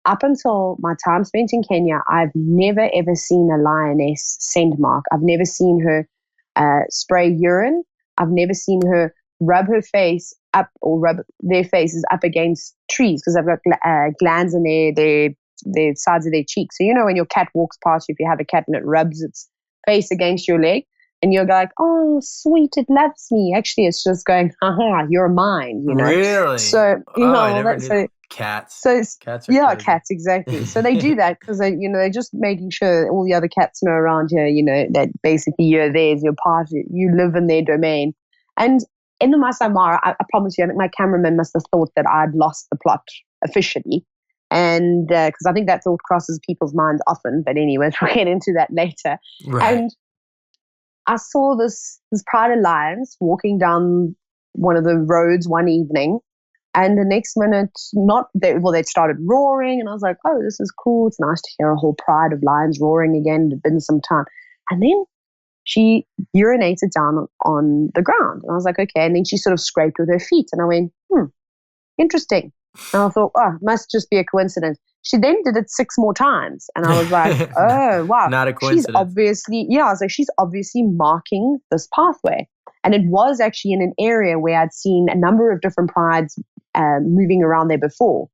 up until my time spent in Kenya, I've never ever seen a lioness scent mark. I've never seen her spray urine. I've never seen her rub her face up or rub their faces up against trees, because they've got glands in their sides of their cheeks. So when your cat walks past you, if you have a cat and it rubs its face against your leg, And you're like, oh, sweet, it loves me. Actually, it's just going, haha, you're mine, you know? Really? So, Oh, I never knew that. Cats. So Cats are yeah, crazy. cats, exactly. So they do that because they're just making sure all the other cats know around here, that basically you're theirs, you're part, you live in their domain. And in the Masai Mara, I promise you, I think my cameraman must have thought that I'd lost the plot officially. And because I think that thought crosses people's minds often. But anyways, we'll get into that later. Right. And I saw this pride of lions walking down one of the roads one evening. And the next minute, they'd started roaring. And I was like, oh, this is cool. It's nice to hear a whole pride of lions roaring again. It had been some time. And then she urinated down on the ground. And I was like, okay. And then she sort of scraped with her feet. And I went, interesting. And I thought, oh, must just be a coincidence. She then did it 6 more times. And I was like, oh, wow. Not a coincidence. I was like, she's obviously marking this pathway. And it was actually in an area where I'd seen a number of different prides moving around there before.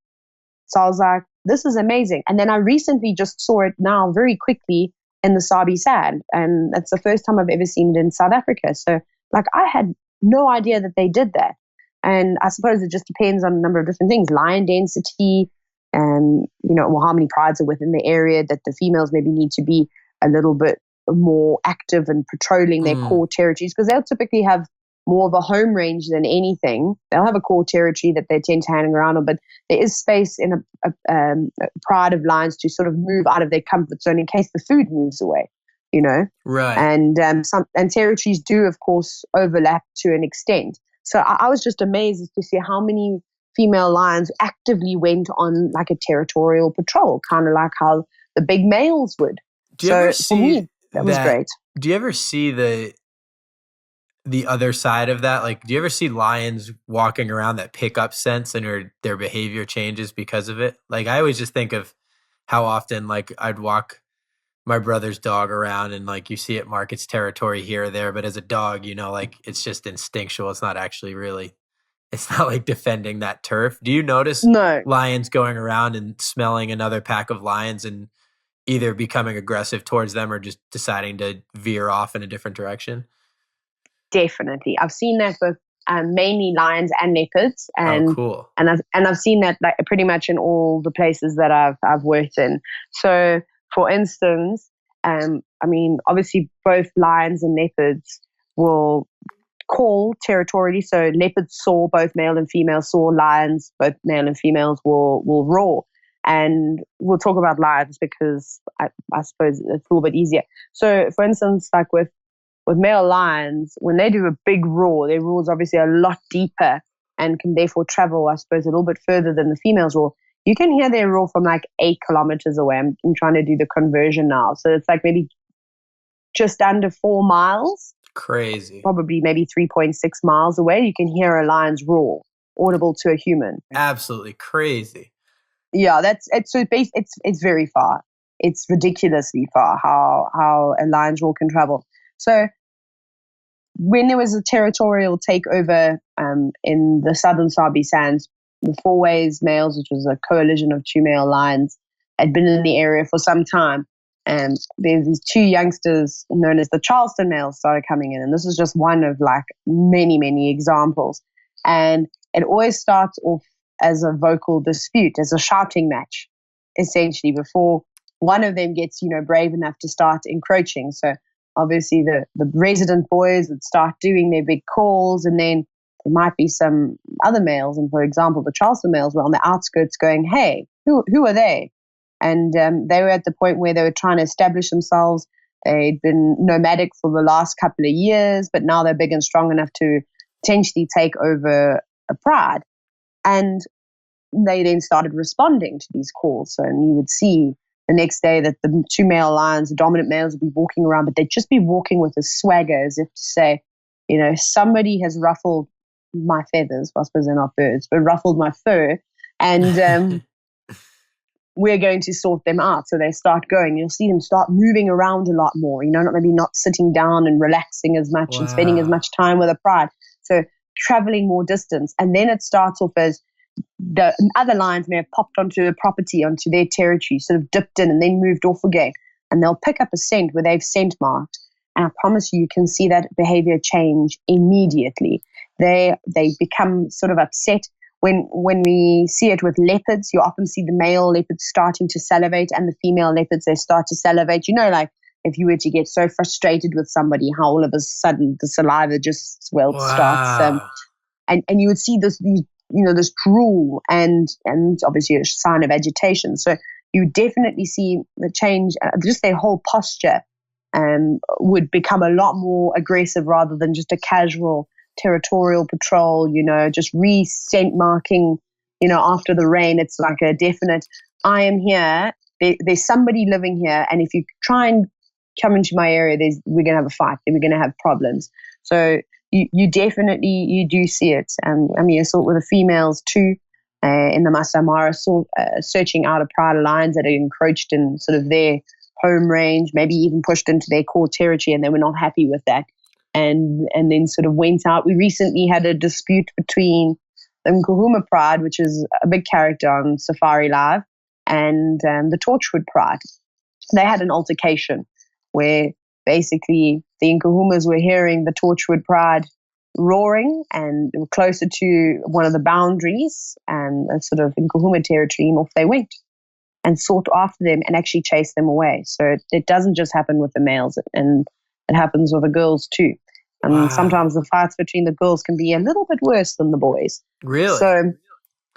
So I was like, this is amazing. And then I recently just saw it now very quickly in the Sabi Sands. And that's the first time I've ever seen it in South Africa. So like I had no idea that they did that. And I suppose it just depends on a number of different things, lion density, and how many prides are within the area that the females maybe need to be a little bit more active and patrolling their core territories, because they'll typically have more of a home range than anything. They'll have a core territory that they tend to hang around on, but there is space in a pride of lions to sort of move out of their comfort zone in case the food moves away, Right. And territories do, of course, overlap to an extent. So I was just amazed to see how many female lions actively went on like a territorial patrol, kind of like how the big males would. Do you ever see for me, that was great. Do you ever see the other side of that? Like, do you ever see lions walking around that pick up scents and their behavior changes because of it? Like, I always just think of how often, like, I'd walk my brother's dog around and like you see it mark its territory here or there, but as a dog, like it's just instinctual. It's not actually really, it's not like defending that turf. Do you notice lions going around and smelling another pack of lions and either becoming aggressive towards them or just deciding to veer off in a different direction? Definitely. I've seen that with mainly lions and leopards. And, cool. And I've seen that like pretty much in all the places that I've worked in. So for instance, obviously both lions and leopards will call territorially. So leopards saw both male and female saw lions, both male and females will roar. And we'll talk about lions because I suppose it's a little bit easier. So for instance, like with male lions, when they do a big roar, their roar is obviously a lot deeper and can therefore travel, I suppose, a little bit further than the females roar. You can hear their roar from like 8 kilometers away. I'm trying to do the conversion now. So it's like maybe just under 4 miles. Crazy. Probably maybe 3.6 miles away. You can hear a lion's roar, audible to a human. Absolutely crazy. Yeah, it's very far. It's ridiculously far how a lion's roar can travel. So when there was a territorial takeover in the southern Sabi Sands, the four-ways males, which was a coalition of 2 male lions, had been in the area for some time. And there's these 2 youngsters known as the Charleston males started coming in. And this is just one of like many, many examples. And it always starts off as a vocal dispute, as a shouting match, essentially, before one of them gets, brave enough to start encroaching. So obviously the resident boys would start doing their big calls, and then there might be some other males. And for example, the Charleston males were on the outskirts going, hey, who are they? And they were at the point where they were trying to establish themselves. They'd been nomadic for the last couple of years, but now they're big and strong enough to potentially take over a pride. And they then started responding to these calls. So, and you would see the next day that the 2 male lions, the dominant males, would be walking around, but they'd just be walking with a swagger as if to say, somebody has ruffled my feathers. Well, I suppose they're not birds, but ruffled my fur. And we're going to sort them out. So they start going. You'll see them start moving around a lot more, maybe not sitting down and relaxing as much and spending as much time with a pride. So traveling more distance. And then it starts off as the other lions may have popped onto the property, onto their territory, sort of dipped in and then moved off again. And they'll pick up a scent where they've scent marked. And I promise you can see that behavior change immediately. They become sort of upset. When we see it with leopards, you often see the male leopards starting to salivate and the female leopards, they start to salivate. Like if you were to get so frustrated with somebody, how all of a sudden the saliva just starts. And you would see this drool and obviously a sign of agitation. So you definitely see the change, just their whole posture would become a lot more aggressive rather than just a casual territorial patrol, just scent marking, after the rain. It's like a definite, I am here, there's somebody living here, and if you try and come into my area, we're going to have a fight, then we're going to have problems. So you definitely, you do see it. I saw it with the females too, in the Masai Mara, searching out a pride of lions that had encroached in sort of their home range, maybe even pushed into their core territory, and they were not happy with that. And then sort of went out. We recently had a dispute between the Nkuhuma Pride, which is a big character on safariLIVE, and the Torchwood Pride. They had an altercation where basically the Nkuhumas were hearing the Torchwood Pride roaring and were closer to one of the boundaries and sort of Nkuhuma territory, and off they went and sought after them and actually chased them away. So it doesn't just happen with the males, and it happens with the girls too. And Wow. Sometimes the fights between the girls can be a little bit worse than the boys. Really? So,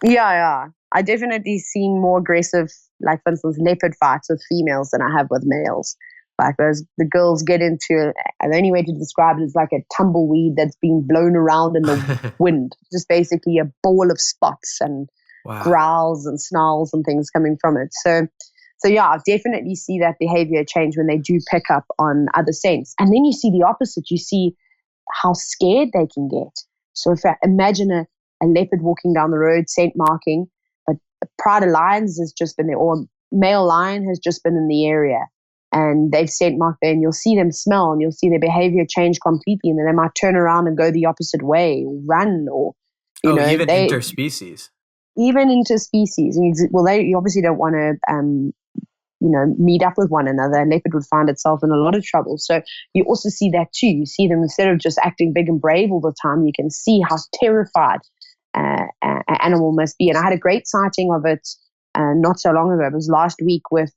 yeah. I definitely seen more aggressive, like for instance, leopard fights with females than I have with males. Like the girls get into, and the only way to describe it is like a tumbleweed that's being blown around in the wind. Just basically a ball of spots and growls and snarls and things coming from it. So yeah, I definitely see that behavior change when they do pick up on other scents. And then you see the opposite. You see how scared they can get. So if I imagine a leopard walking down the road, scent marking, but a pride of lions has just been there, or a male lion has just been in the area, and they've scent marked there, and you'll see them smell, and you'll see their behavior change completely, and then they might turn around and go the opposite way, or run, or even interspecies. Even interspecies. Well, they obviously don't want to meet up with one another. A leopard would find itself in a lot of trouble. So you also see that too. You see them, instead of just acting big and brave all the time, you can see how terrified an animal must be. And I had a great sighting of it not so long ago. It was last week with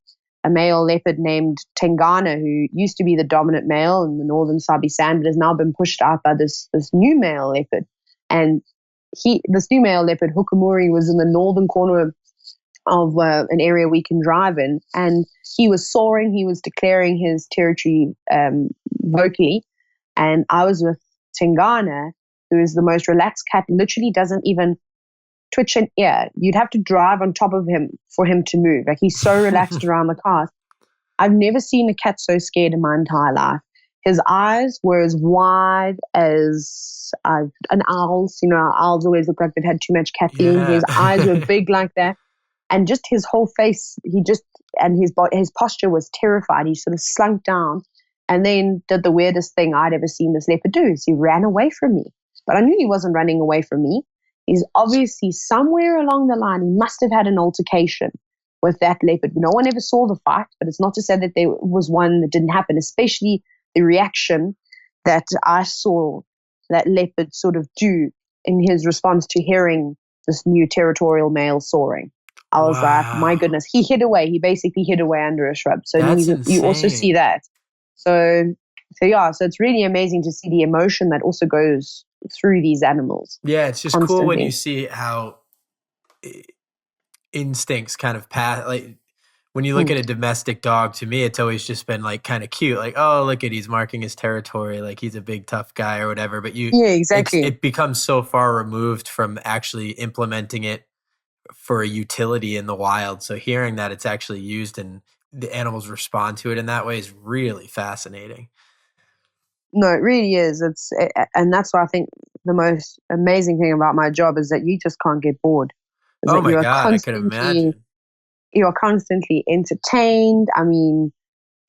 a male leopard named Tengana, who used to be the dominant male in the northern Sabi Sands, but has now been pushed out by this new male leopard. And this new male leopard, Hukamuri, was in the northern corner of an area we can drive in, and he was soaring, he was declaring his territory vocally, and I was with Tengana, who is the most relaxed cat, literally doesn't even twitch an ear. You'd have to drive on top of him for him to move. Like, he's so relaxed around the cars. I've never seen a cat so scared in my entire life. His eyes were as wide as an owl's. Owls always look like they've had too much caffeine. Yeah. His eyes were big like that. And just his whole face, his posture was terrified. He sort of slunk down and then did the weirdest thing I'd ever seen this leopard do. Is he ran away from me. But I knew he wasn't running away from me. He's obviously somewhere along the line, he must have had an altercation with that leopard. No one ever saw the fight, but it's not to say that there was one that didn't happen, especially the reaction that I saw that leopard sort of do in his response to hearing this new territorial male soaring. I was like, my goodness, he hid away. He basically hid away under a shrub. So you also see that. So it's really amazing to see the emotion that also goes through these animals. Yeah, it's just constantly. cool when you see how instincts kind of pass. Like when you look at a domestic dog, to me, it's always just been like kind of cute. Like, oh, look at, he's marking his territory. Like he's a big tough guy or whatever. But exactly. It becomes so far removed from actually implementing it for a utility in the wild. So hearing that it's actually used and the animals respond to it in that way is really fascinating. No, it really is. And that's why I think the most amazing thing about my job is that you just can't get bored. Oh my God, I could imagine. You are constantly entertained. I mean,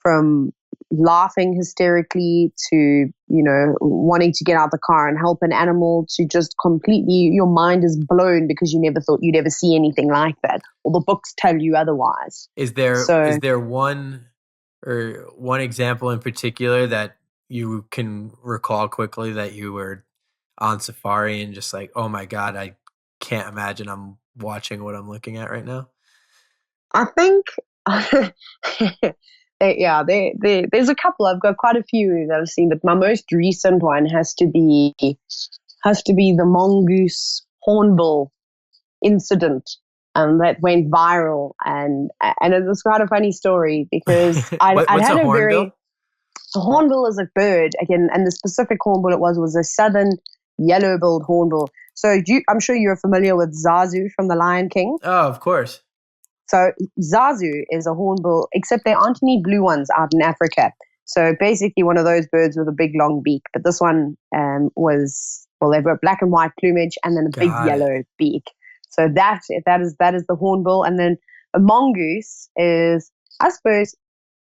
from laughing hysterically to, wanting to get out the car and help an animal to just completely, your mind is blown because you never thought you'd ever see anything like that. Or the books tell you otherwise. Is there one example in particular that you can recall quickly that you were on safari and just like, oh my God, I can't imagine I'm watching what I'm looking at right now? I think, there's a couple. I've got quite a few that I've seen, but my most recent one has to be the Mongoose hornbill incident that went viral, and it was quite a funny story because What's I'd had a a hornbill? a hornbill is a bird again, and the specific hornbill it was a southern yellow-billed hornbill. So I'm sure you're familiar with Zazu from The Lion King. Oh, of course. So Zazu is a hornbill, except there aren't any blue ones out in Africa. So basically one of those birds with a big long beak. But this one they've got black and white plumage and then a big yellow beak. So that is the hornbill. And then a mongoose is, I suppose,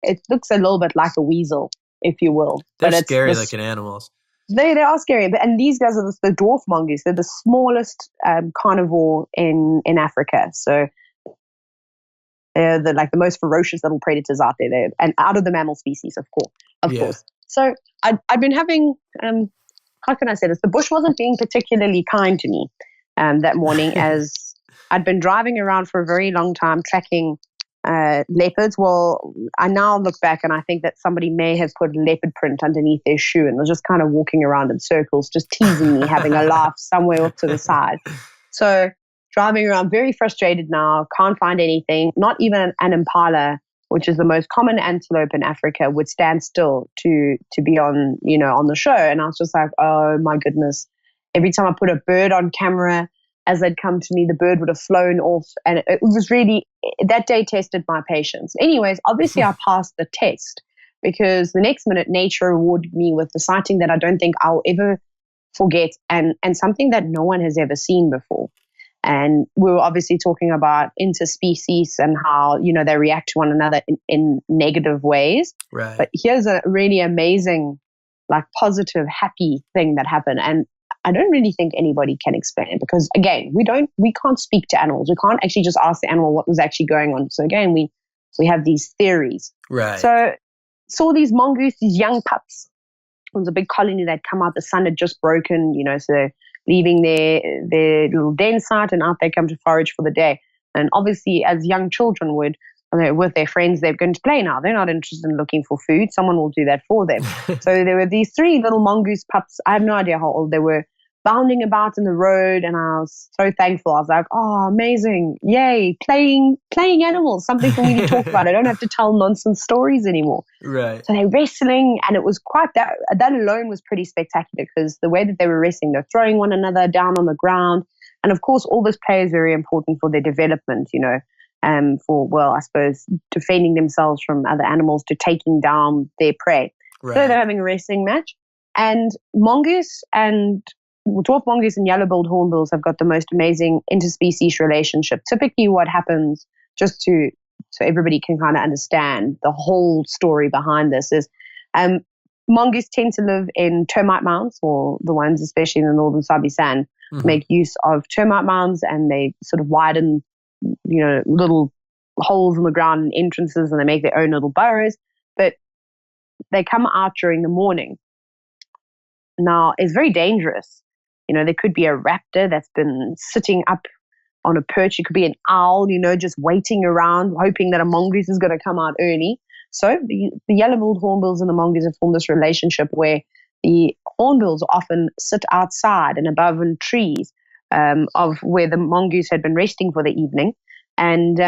it looks a little bit like a weasel, if you will. They're but scary looking animals. They are scary. And these guys are the dwarf mongoose. They're the smallest carnivore in Africa. So they're the most ferocious little predators out there. And out of the mammal species, of course. So I've been having, how can I say this? The bush wasn't being particularly kind to me that morning as I'd been driving around for a very long time tracking leopards. Well, I now look back and I think that somebody may have put a leopard print underneath their shoe and was just kind of walking around in circles, just teasing me, having a laugh somewhere off to the side. So driving around very frustrated now, can't find anything. Not even an impala, which is the most common antelope in Africa, would stand still to be on the show. And I was just like, oh my goodness. Every time I put a bird on camera, as they'd come to me, the bird would have flown off. And it was really, that day tested my patience. Anyways, obviously I passed the test because the next minute nature rewarded me with the sighting that I don't think I'll ever forget and something that no one has ever seen before. And we were obviously talking about interspecies and how, they react to one another in negative ways. Right. But here's a really amazing, positive, happy thing that happened. And I don't really think anybody can explain it because, again, we can't speak to animals. We can't actually just ask the animal what was actually going on. So again, we have these theories. Right. So saw these mongoose, these young pups. It was a big colony that come out. The sun had just broken, so they're leaving their little den site and out they come to forage for the day. And obviously, as young children would, with their friends, they're going to play now. They're not interested in looking for food. Someone will do that for them. So there were these 3 little mongoose pups. I have no idea how old they were, bounding about in the road. And I was so thankful. I was like, oh, amazing. Yay. Playing animals. Something for me to talk about. I don't have to tell nonsense stories anymore. Right. So they're wrestling. And it was quite that alone was pretty spectacular because the way that they were wrestling, they're throwing one another down on the ground. And of course, all this play is very important for their development, I suppose, defending themselves from other animals to taking down their prey. Right. So they're having a wrestling match. And mongoose and dwarf mongoose and yellow-billed hornbills have got the most amazing interspecies relationship. Typically what happens, just so everybody can kind of understand the whole story behind this, is mongoose tend to live in termite mounds, or the ones especially in the northern Sabi Sands, make use of termite mounds, and they sort of widen little holes in the ground and entrances, and they make their own little burrows. But they come out during the morning. Now, it's very dangerous. There could be a raptor that's been sitting up on a perch. It could be an owl, just waiting around, hoping that a mongoose is going to come out early. So the yellow-billed hornbills and the mongoose have formed this relationship where the hornbills often sit outside and above in trees of where the mongoose had been resting for the evening. And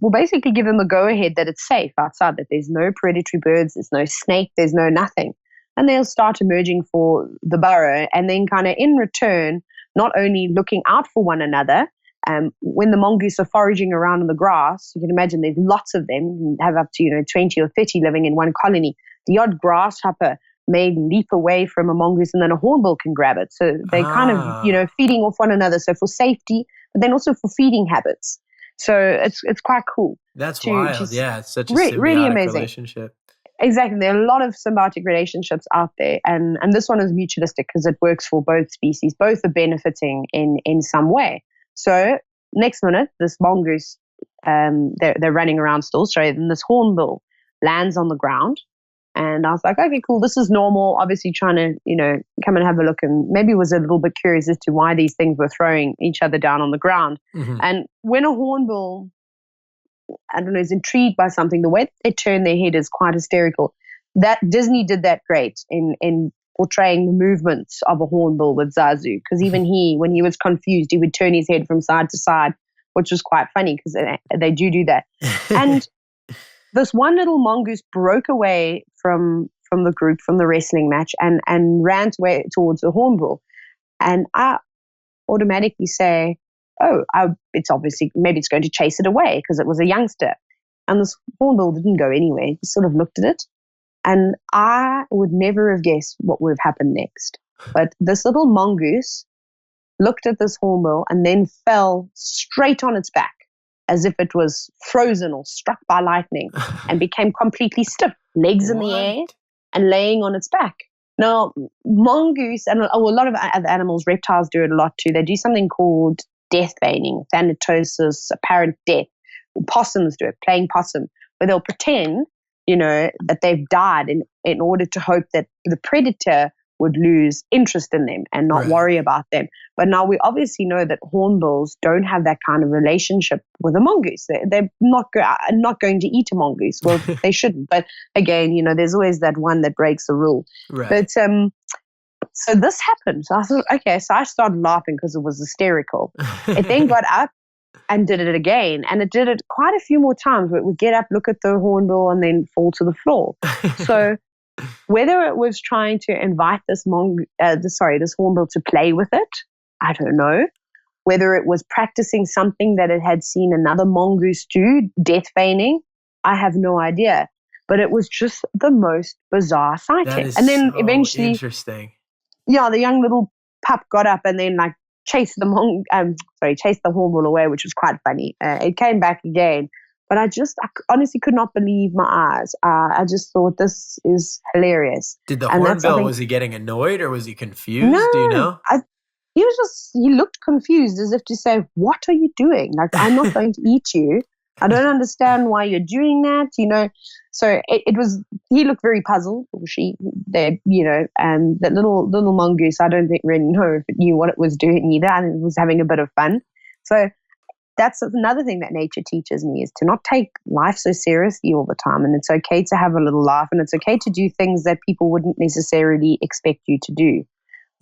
we'll basically give them the go-ahead that it's safe outside, that there's no predatory birds, there's no snake, there's no nothing. And they'll start emerging for the burrow and then kind of in return, not only looking out for one another, when the mongoose are foraging around in the grass, you can imagine there's lots of them, have up to 20 or 30 living in one colony. The odd grasshopper may leap away from a mongoose and then a hornbill can grab it. So they kind of, feeding off one another. So for safety, but then also for feeding habits. So it's quite cool. That's wild. It's such a symbiotic really amazing relationship. Exactly. There are a lot of symbiotic relationships out there. And this one is mutualistic because it works for both species. Both are benefiting in some way. So next minute, this mongoose, they're running around still. Sorry, then this hornbill lands on the ground And I was like, okay, cool. This is normal. Obviously trying to, come and have a look, and maybe was a little bit curious as to why these things were throwing each other down on the ground. Mm-hmm. And when a hornbill, I don't know, is intrigued by something, the way they turn their head is quite hysterical. That Disney did that great in portraying the movements of a hornbill with Zazu. Because even he, when he was confused, he would turn his head from side to side, which was quite funny because they do that. And this one little mongoose broke away from the group, from the wrestling match, and ran towards the hornbill. And I automatically say, it's obviously, maybe it's going to chase it away because it was a youngster. And this hornbill didn't go anywhere. He sort of looked at it. And I would never have guessed what would have happened next. But this little mongoose looked at this hornbill and then fell straight on its back, as if it was frozen or struck by lightning, and became completely stiff, legs in the air and laying on its back. Now, mongoose, and a lot of other animals, reptiles do it a lot too. They do something called death feigning, thanatosis, apparent death. Possums do it, playing possum, where they'll pretend, that they've died in order to hope that the predator would lose interest in them and not worry about them. But now we obviously know that hornbills don't have that kind of relationship with a mongoose. They're not going to eat a mongoose. Well, they shouldn't. But again, there's always that one that breaks the rule. Right. But so this happened. So I thought, okay. So I started laughing because it was hysterical. It then got up and did it again. And it did it quite a few more times. It would get up, look at the hornbill, and then fall to the floor. So whether it was trying to invite this hornbill to play with it, I don't know. Whether it was practicing something that it had seen another mongoose do, death feigning, I have no idea. But it was just the most bizarre sighting. That is and then so eventually, interesting. Yeah, the young little pup got up and then chased the hornbill away, which was quite funny. It came back again. But I honestly could not believe my eyes. I just thought, this is hilarious. Did the hornbill, was he getting annoyed or was he confused? No, do you know? He looked confused, as if to say, what are you doing? Like, I'm not going to eat you. I don't understand why you're doing that, So he looked very puzzled, or she, and that little mongoose, I don't really know if it knew what it was doing either, and it was having a bit of fun. So that's another thing that nature teaches me, is to not take life so seriously all the time. And it's okay to have a little laugh, and it's okay to do things that people wouldn't necessarily expect you to do.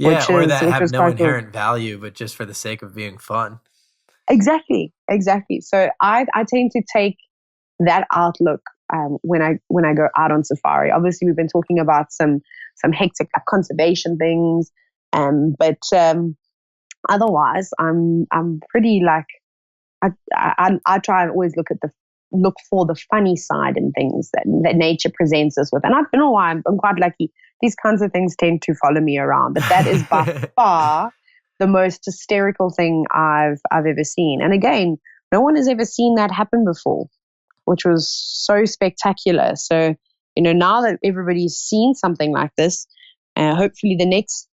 Yeah, or that have no inherent value, but just for the sake of being fun. Exactly. So I tend to take that outlook when I go out on safari. Obviously, we've been talking about some hectic conservation things, but otherwise, I'm pretty like, I try and always look for the funny side in things that nature presents us with. And I don't know why, I'm quite lucky. These kinds of things tend to follow me around, but that is by far the most hysterical thing I've ever seen. And again, no one has ever seen that happen before, which was so spectacular. So, now that everybody's seen something like this, hopefully the next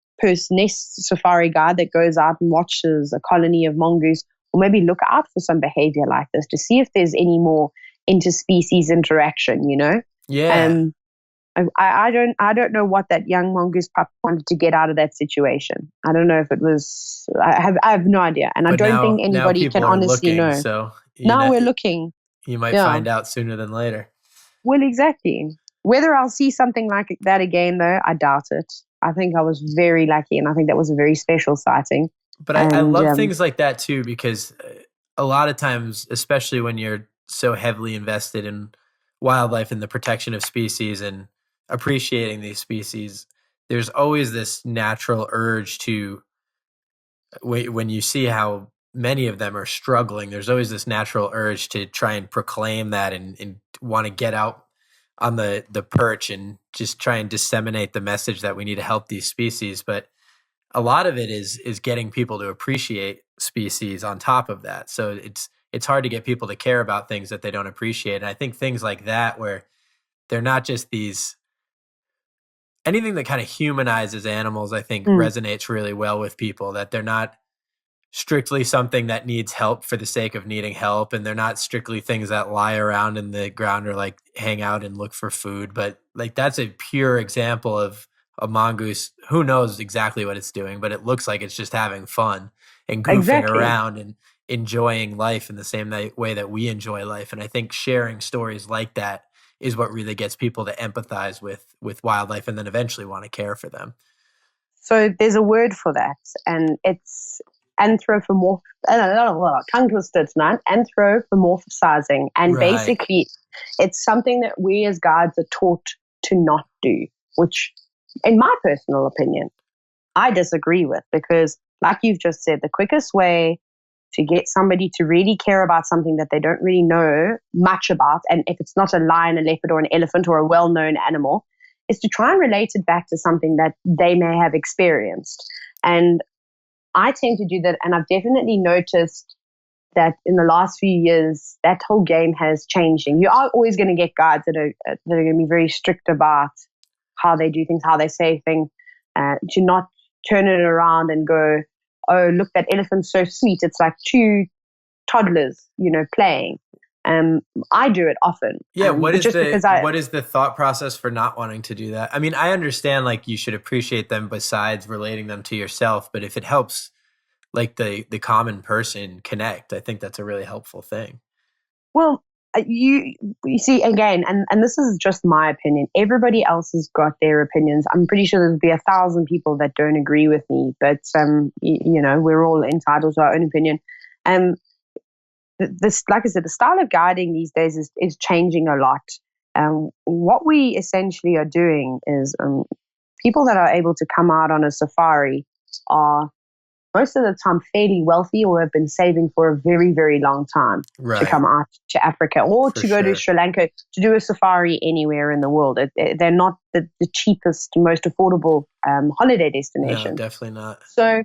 safari guide that goes out and watches a colony of mongoose will maybe look out for some behavior like this to see if there's any more interspecies interaction, Yeah. I don't know what that young mongoose pup wanted to get out of that situation. I don't know if it was. I have no idea, and I don't think anybody can honestly know. So now we're looking. You might find out sooner than later. Well, exactly. Whether I'll see something like that again, though, I doubt it. I think I was very lucky, and I think that was a very special sighting. But I love things like that too, because a lot of times, especially when you're so heavily invested in wildlife and the protection of species and appreciating these species, there's always this natural urge to, when you see how many of them are struggling, there's always this natural urge to try and proclaim that and want to get out on the perch and just try and disseminate the message that we need to help these species. But a lot of it is getting people to appreciate species on top of that. So it's hard to get people to care about things that they don't appreciate. And I think things like that, where they're not just anything that kind of humanizes animals, I think resonates really well with people, that they're not strictly something that needs help for the sake of needing help, and they're not strictly things that lie around in the ground or like hang out and look for food. But like that's a pure example of a mongoose. Who knows exactly what it's doing, but it looks like it's just having fun and goofing Exactly. around and enjoying life in the same way that we enjoy life. And I think sharing stories like that is what really gets people to empathize with wildlife and then eventually want to care for them. So there's a word for that, and it's anthropomorph. I don't know, tongue twister tonight. Anthropomorphizing, and Right. basically, it's something that we as guides are taught to not do. Which, in my personal opinion, I disagree with, because, like you've just said, the quickest way to get somebody to really care about something that they don't really know much about, and if it's not a lion, a leopard, or an elephant, or a well-known animal, is to try and relate it back to something that they may have experienced. And I tend to do that, and I've definitely noticed that in the last few years, that whole game has changed. And you are always going to get guides that are going to be very strict about how they do things, how they say things, to not turn it around and go, oh, look, that elephant's so sweet. It's like two toddlers, playing. I do it often. Yeah. What is the thought process for not wanting to do that? I mean, I understand like you should appreciate them besides relating them to yourself, but if it helps like the common person connect, I think that's a really helpful thing. Well, you see, again, and this is just my opinion. Everybody else has got their opinions. I'm pretty sure there'll be 1,000 people that don't agree with me, but we're all entitled to our own opinion. This, like I said, the style of guiding these days is changing a lot. What we essentially are doing is people that are able to come out on a safari are most of the time fairly wealthy or have been saving for a very, very long time to come out to Africa or to go to Sri Lanka to do a safari anywhere in the world. They're not the cheapest, most affordable holiday destination. No, definitely not. So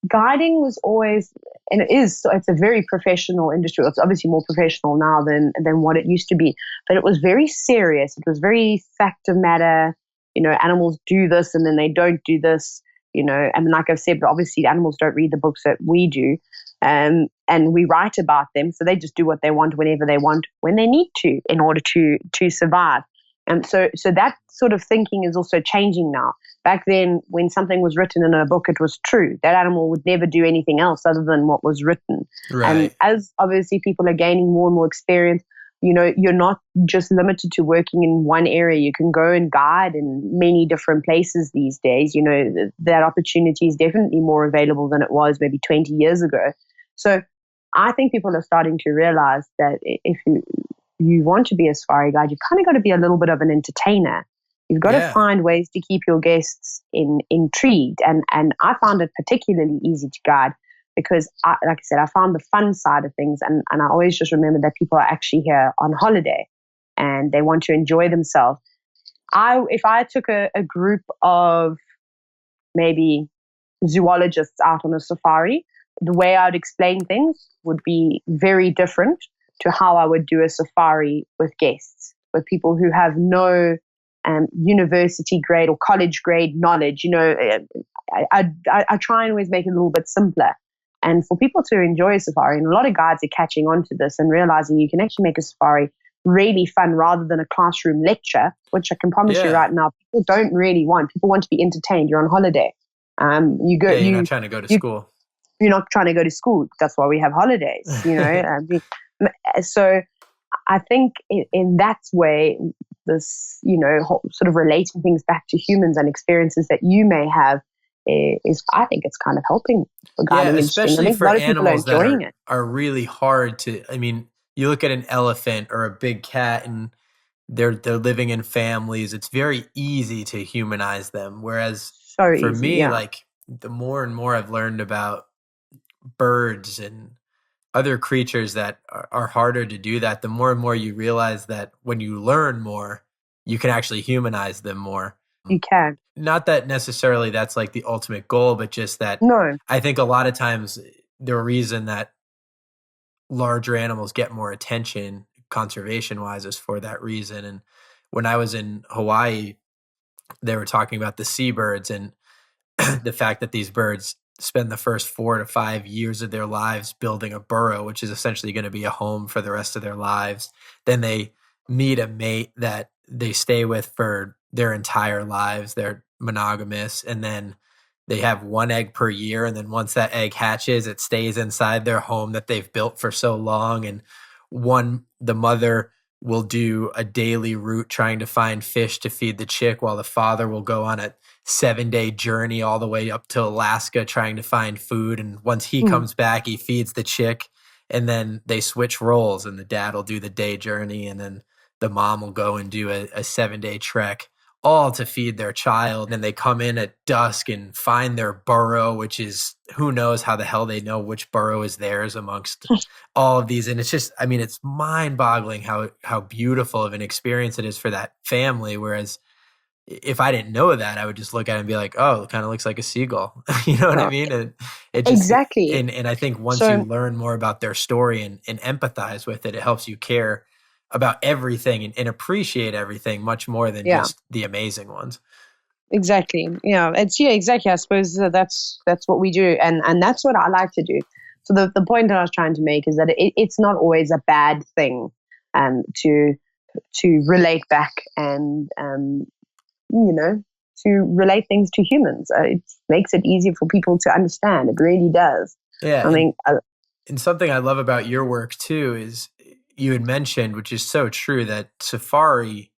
guiding was always, and it's a very professional industry. It's obviously more professional now than what it used to be, but it was very serious. It was very fact of matter. Animals do this and then they don't do this. And like I've said, obviously animals don't read the books that we do, and we write about them. So they just do what they want whenever they want, when they need to, in order to survive. And so that sort of thinking is also changing now. Back then, when something was written in a book, it was true. That animal would never do anything else other than what was written. Right. And as obviously people are gaining more and more experience, you're not just limited to working in one area. You can go and guide in many different places these days. That opportunity is definitely more available than it was maybe 20 years ago. So I think people are starting to realize that if you want to be a safari guide, you've kind of got to be a little bit of an entertainer. You've got to find ways to keep your guests intrigued. And I found it particularly easy to guide because, like I said, I found the fun side of things. And I always just remember that people are actually here on holiday and they want to enjoy themselves. If I took a group of maybe zoologists out on a safari, the way I would explain things would be very different to how I would do a safari with guests, with people who have no university grade or college grade knowledge. I try and always make it a little bit simpler. And for people to enjoy a safari, and a lot of guides are catching on to this and realizing you can actually make a safari really fun rather than a classroom lecture, which I can promise you right now, people don't really want. People want to be entertained. You're on holiday. You're not trying to go to school. You're not trying to go to school. That's why we have holidays, So I think in that way, this, sort of relating things back to humans and experiences that you may have is, I think it's kind of helping for guiding. Especially for animals that are really hard to, I mean, you look at an elephant or a big cat and they're living in families. It's very easy to humanize them. Whereas for me, like the more and more I've learned about birds and other creatures that are harder to do that, the more and more you realize that when you learn more, you can actually humanize them more. You can. Not that necessarily that's like the ultimate goal, but just that I think a lot of times the reason that larger animals get more attention conservation-wise is for that reason. And when I was in Hawaii, they were talking about the seabirds and the fact that these birds spend the first 4 to 5 years of their lives building a burrow, which is essentially going to be a home for the rest of their lives. Then they meet a mate that they stay with for their entire lives. They're monogamous, and then they have one egg per year. And then once that egg hatches, it stays inside their home that they've built for so long. And the mother will do a daily route trying to find fish to feed the chick, while the father will go on a 7-day journey all the way up to Alaska trying to find food. And once he comes back, he feeds the chick, and then they switch roles, and the dad will do the day journey, and then the mom will go and do a 7-day trek, all to feed their child. And they come in at dusk and find their burrow, which is, who knows how the hell they know which burrow is theirs amongst all of these. And it's just, I mean, it's mind boggling how beautiful of an experience it is for that family. Whereas if I didn't know that, I would just look at it and be like, oh, it kind of looks like a seagull. You know what I mean? And it just, Exactly. And I think once you learn more about their story and empathize with it, it helps you care about everything and appreciate everything much more than just the amazing ones. Exactly. Yeah, exactly. I suppose that's what we do, and that's what I like to do. So the point that I was trying to make is that it's not always a bad thing to relate back and to relate things to humans. It makes it easier for people to understand. It really does. Yeah. I think and something I love about your work too is you had mentioned, which is so true, that safari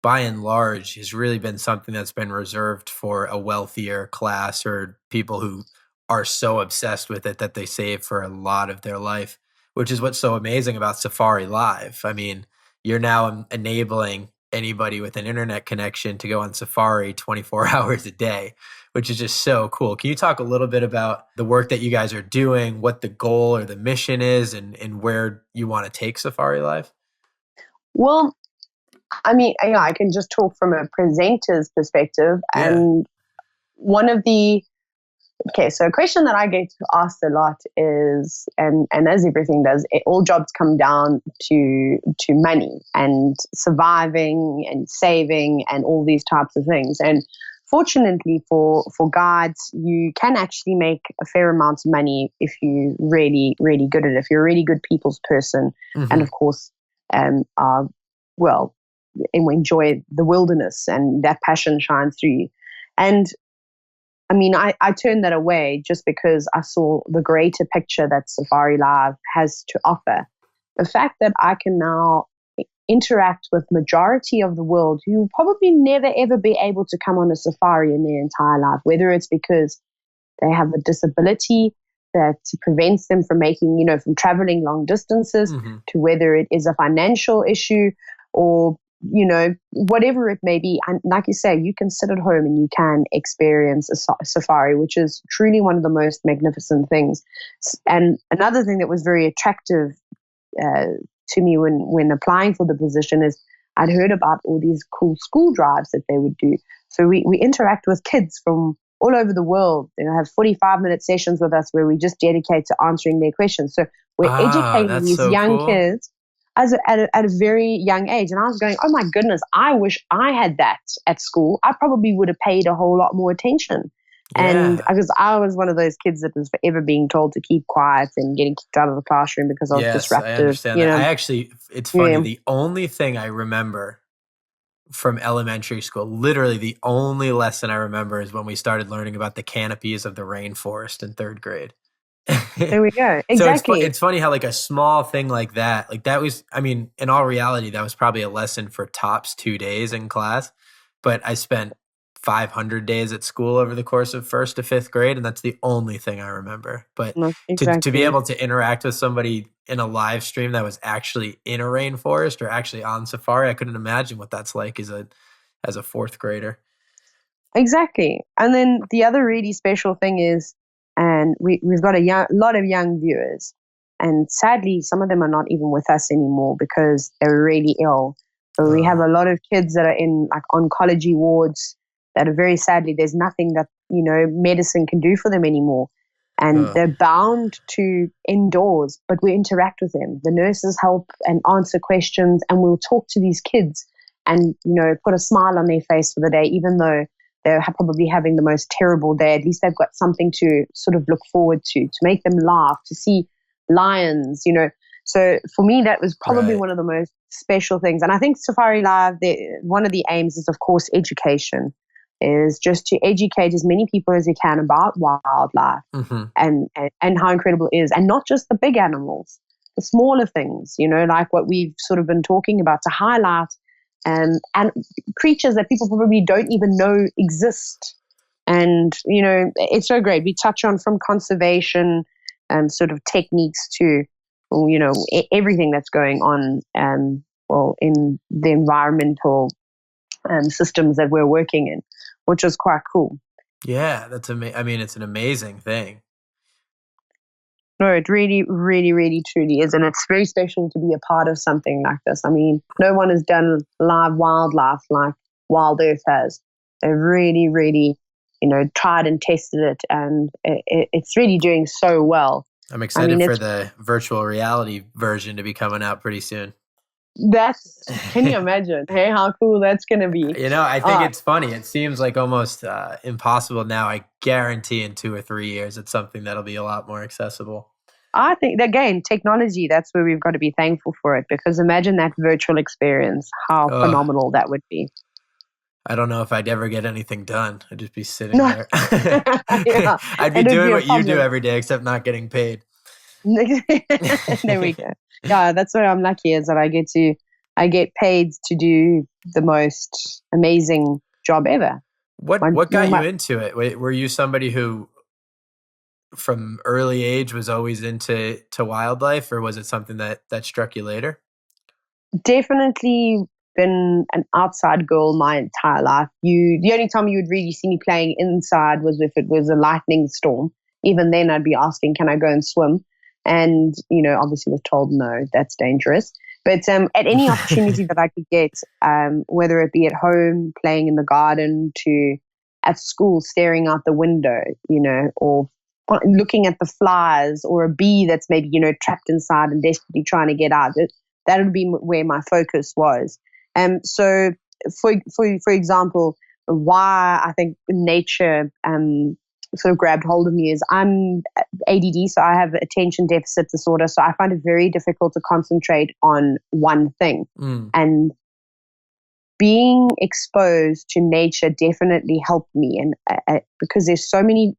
by and large has really been something that's been reserved for a wealthier class, or people who are so obsessed with it that they save for a lot of their life, which is what's so amazing about safariLIVE. I mean, you're now enabling anybody with an internet connection to go on safari 24 hours a day, which is just so cool. Can you talk a little bit about the work that you guys are doing, what the goal or the mission is, and where you want to take safariLIVE? Well, I mean, I can just talk from a presenter's perspective. Yeah. And so a question that I get asked a lot is, and as everything does, all jobs come down to money and surviving and saving and all these types of things. And fortunately for guides, you can actually make a fair amount of money if you're really, really good at it, if you're a really good people's person, and of course, and we enjoy the wilderness, and that passion shines through you. And I mean, I turned that away just because I saw the greater picture that safariLIVE has to offer. The fact that I can now interact with majority of the world who will probably never, ever be able to come on a safari in their entire life, whether it's because they have a disability that prevents them from from traveling long distances, to whether it is a financial issue or whatever it may be. And like you say, you can sit at home and you can experience a safari, which is truly one of the most magnificent things. And another thing that was very attractive to me when applying for the position is I'd heard about all these cool school drives that they would do. So we interact with kids from all over the world. They have 45-minute sessions with us where we just dedicate to answering their questions. So we're educating these young kids at a very young age. And I was going, oh my goodness, I wish I had that at school. I probably would have paid a whole lot more attention. And because I was one of those kids that was forever being told to keep quiet and getting kicked out of the classroom because I was disruptive. I understand that. It's funny. The only thing I remember from elementary school, literally the only lesson I remember is when we started learning about the canopies of the rainforest in 3rd grade. There we go. Exactly. So it's funny how like a small thing like that was, I mean, in all reality, that was probably a lesson for tops 2 days in class, but I spent 500 days at school over the course of 1st to 5th grade, and that's the only thing I remember. But to be able to interact with somebody in a live stream that was actually in a rainforest or actually on safari, I couldn't imagine what that's like as a 4th grader. Exactly. And then the other really special thing is, and we've got a lot of young viewers, and sadly, some of them are not even with us anymore because they're really ill. So we have a lot of kids that are in like oncology wards that are very sadly, there's nothing that, medicine can do for them anymore. And they're bound to indoors, but we interact with them. The nurses help and answer questions, and we'll talk to these kids and, put a smile on their face for the day, even though they're probably having the most terrible day. At least they've got something to sort of look forward to make them laugh, to see lions, you know. So for me, that was probably Right. one of the most special things. And I think Safari Live, one of the aims is, of course, education, is just to educate as many people as you can about wildlife and how incredible it is. And not just the big animals, the smaller things, you know, like what we've sort of been talking about, to highlight and creatures that people probably don't even know exist. And, you know, it's so great. We touch on from conservation and sort of techniques to, you know, everything that's going on, in the environmental systems that we're working in, which is quite cool. Yeah, that's I mean, it's an amazing thing. No, it really, really, really, truly is. And it's very special to be a part of something like this. I mean, no one has done live wildlife like Wild Earth has. They really, really, you know, tried and tested it, and it's really doing so well. I'm excited for the virtual reality version to be coming out pretty soon. Can you imagine? Hey, how cool that's going to be. You know, I think it's funny. It seems like almost impossible now. I guarantee in 2 or 3 years, it's something that'll be a lot more accessible. I think, again, technology, that's where we've got to be thankful for it, because imagine that virtual experience, how phenomenal that would be. I don't know if I'd ever get anything done. I'd just be sitting there. Yeah. I'd be doing what you do every day, except not getting paid. There we go. Yeah, that's what I'm lucky, is that I get paid to do the most amazing job ever. What got you into it? Were you somebody who from early age was always into wildlife, or was it something that struck you later? Definitely been an outside girl my entire life. The only time you would really see me playing inside was if it was a lightning storm. Even then I'd be asking, can I go and swim? And, you know, obviously was told, no, that's dangerous. But at any opportunity that I could get, whether it be at home, playing in the garden, to at school, staring out the window, you know, or looking at the flies, or a bee that's maybe, you know, trapped inside and desperately trying to get out, that would be where my focus was. So, for example, why I think nature sort of grabbed hold of me is I'm ADD, so I have attention deficit disorder. So I find it very difficult to concentrate on one thing. And being exposed to nature definitely helped me, and because there's so many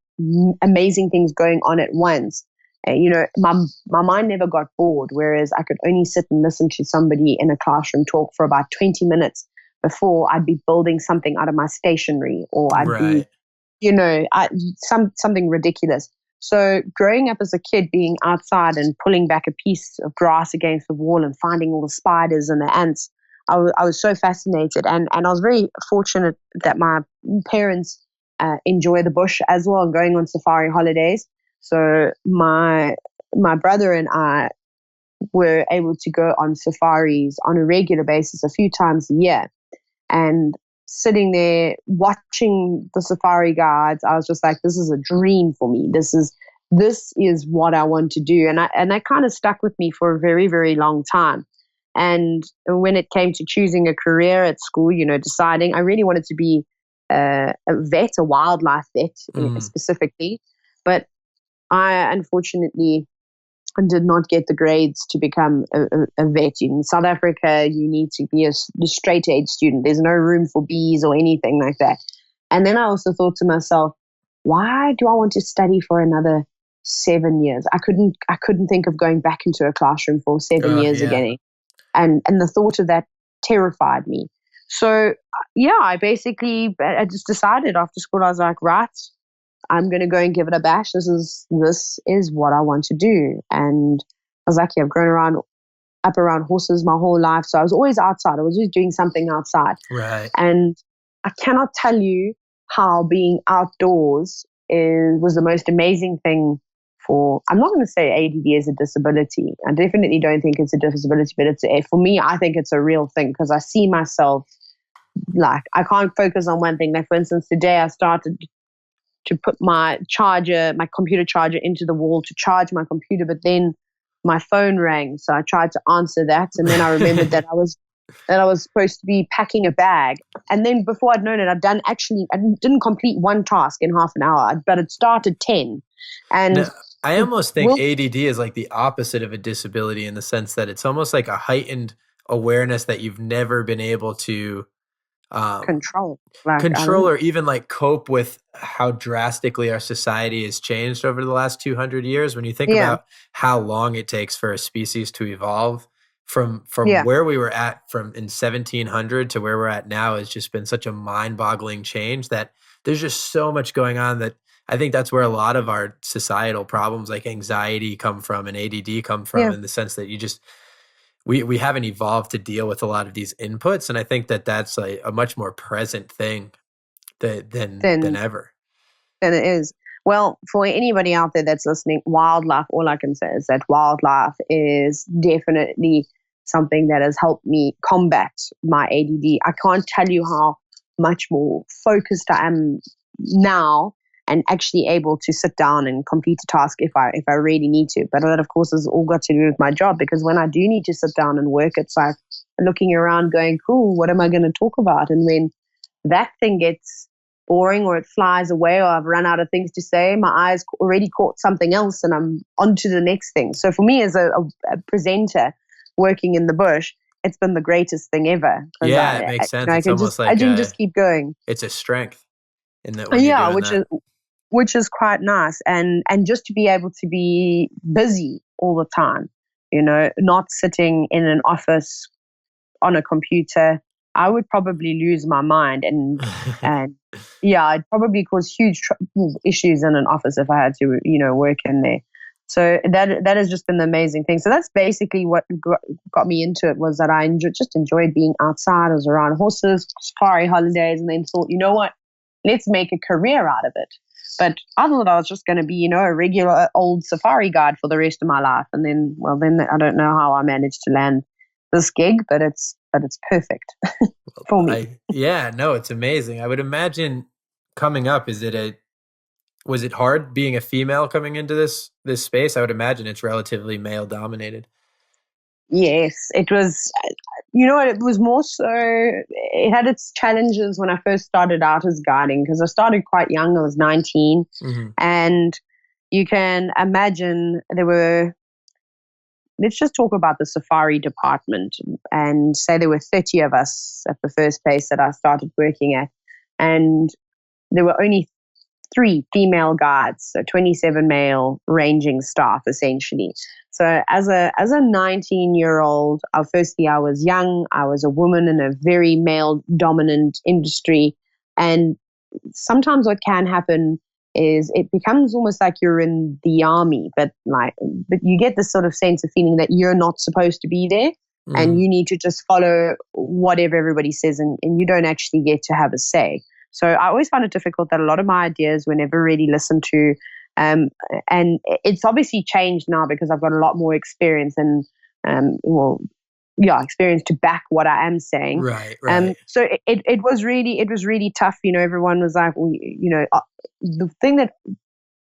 amazing things going on at once. You know, my mind never got bored, whereas I could only sit and listen to somebody in a classroom talk for about 20 minutes before I'd be building something out of my stationery, or I'd be, you know, something ridiculous. So growing up as a kid, being outside and pulling back a piece of grass against the wall and finding all the spiders and the ants, I was so fascinated. And I was very fortunate that my parents enjoy the bush as well, and going on safari holidays. So my brother and I were able to go on safaris on a regular basis, a few times a year. And sitting there watching the safari guides, I was just like, this is a dream for me. This is what I want to do. And that kind of stuck with me for a very, very long time. And when it came to choosing a career at school, you know, deciding, I really wanted to be a vet, a wildlife vet specifically. But I unfortunately did not get the grades to become a vet. In South Africa, you need to be a straight A student. There's no room for Bs or anything like that. And then I also thought to myself, why do I want to study for another 7 years? I couldn't think of going back into a classroom for 7 years again. And the thought of that terrified me. So yeah, I just decided after school, I was like, right, I'm going to go and give it a bash. This is what I want to do. And I was lucky. I've grown up around horses my whole life. So I was always outside. I was always doing something outside. Right. And I cannot tell you how being outdoors was the most amazing thing I'm not going to say ADD is a disability. I definitely don't think it's a disability, but for me, I think it's a real thing, because I see myself, like, I can't focus on one thing. Like, for instance, today I started to put my computer charger into the wall to charge my computer, but then my phone rang. So I tried to answer that. And then I remembered that I was that I was supposed to be packing a bag. And then before I'd known it, I didn't complete one task in half an hour, but it started 10. And No, I almost think ADD is like the opposite of a disability in the sense that it's almost like a heightened awareness that you've never been able to control or even like cope with how drastically our society has changed over the last 200 years. When you think about how long it takes for a species to evolve from where we were at in 1700 to where we're at now, has just been such a mind-boggling change that there's just so much going on that I think that's where a lot of our societal problems like anxiety come from and ADD come from, in the sense that we haven't evolved to deal with a lot of these inputs. And I think that that's like a much more present thing than ever. Than it is. Well, for anybody out there that's listening, wildlife, all I can say is that wildlife is definitely something that has helped me combat my ADD. I can't tell you how much more focused I am now and actually able to sit down and complete a task if I really need to. But that, of course, has all got to do with my job, because when I do need to sit down and work, it's like looking around going, cool, what am I going to talk about? And when that thing gets boring or it flies away or I've run out of things to say, my eyes already caught something else and I'm on to the next thing. So for me as a presenter working in the bush, it's been the greatest thing ever. Yeah, it makes sense. It's almost like I can just keep going. It's a strength in that. Which is quite nice, and just to be able to be busy all the time, not sitting in an office on a computer. I would probably lose my mind, and I'd probably cause huge issues in an office if I had to, work in there. So that has just been the amazing thing. So that's basically what got me into it, was that I just enjoyed being outside. I was around horses, safari holidays, and then thought, you know what, let's make a career out of it. But I thought I was just going to be, a regular old safari guide for the rest of my life. And then I don't know how I managed to land this gig, but it's perfect for me. It's amazing. I would imagine coming up, was it hard being a female coming into this space? I would imagine it's relatively male dominated. Yes, it was. It was more so, it had its challenges when I first started out as guiding, because I started quite young. I was 19. Mm-hmm. And you can imagine let's just talk about the safari department and say there were 30 of us at the first place that I started working at. And there were only 3 female guides, so 27 male ranging staff essentially. So as a 19-year-old, firstly I was young, I was a woman in a very male-dominant industry, and sometimes what can happen is it becomes almost like you're in the army, but you get this sort of sense of feeling that you're not supposed to be there, and you need to just follow whatever everybody says, and you don't actually get to have a say. So I always found it difficult that a lot of my ideas were never really listened to. And it's obviously changed now because I've got a lot more experience and, experience to back what I am saying. Right. So it was really tough. Everyone was like, the thing that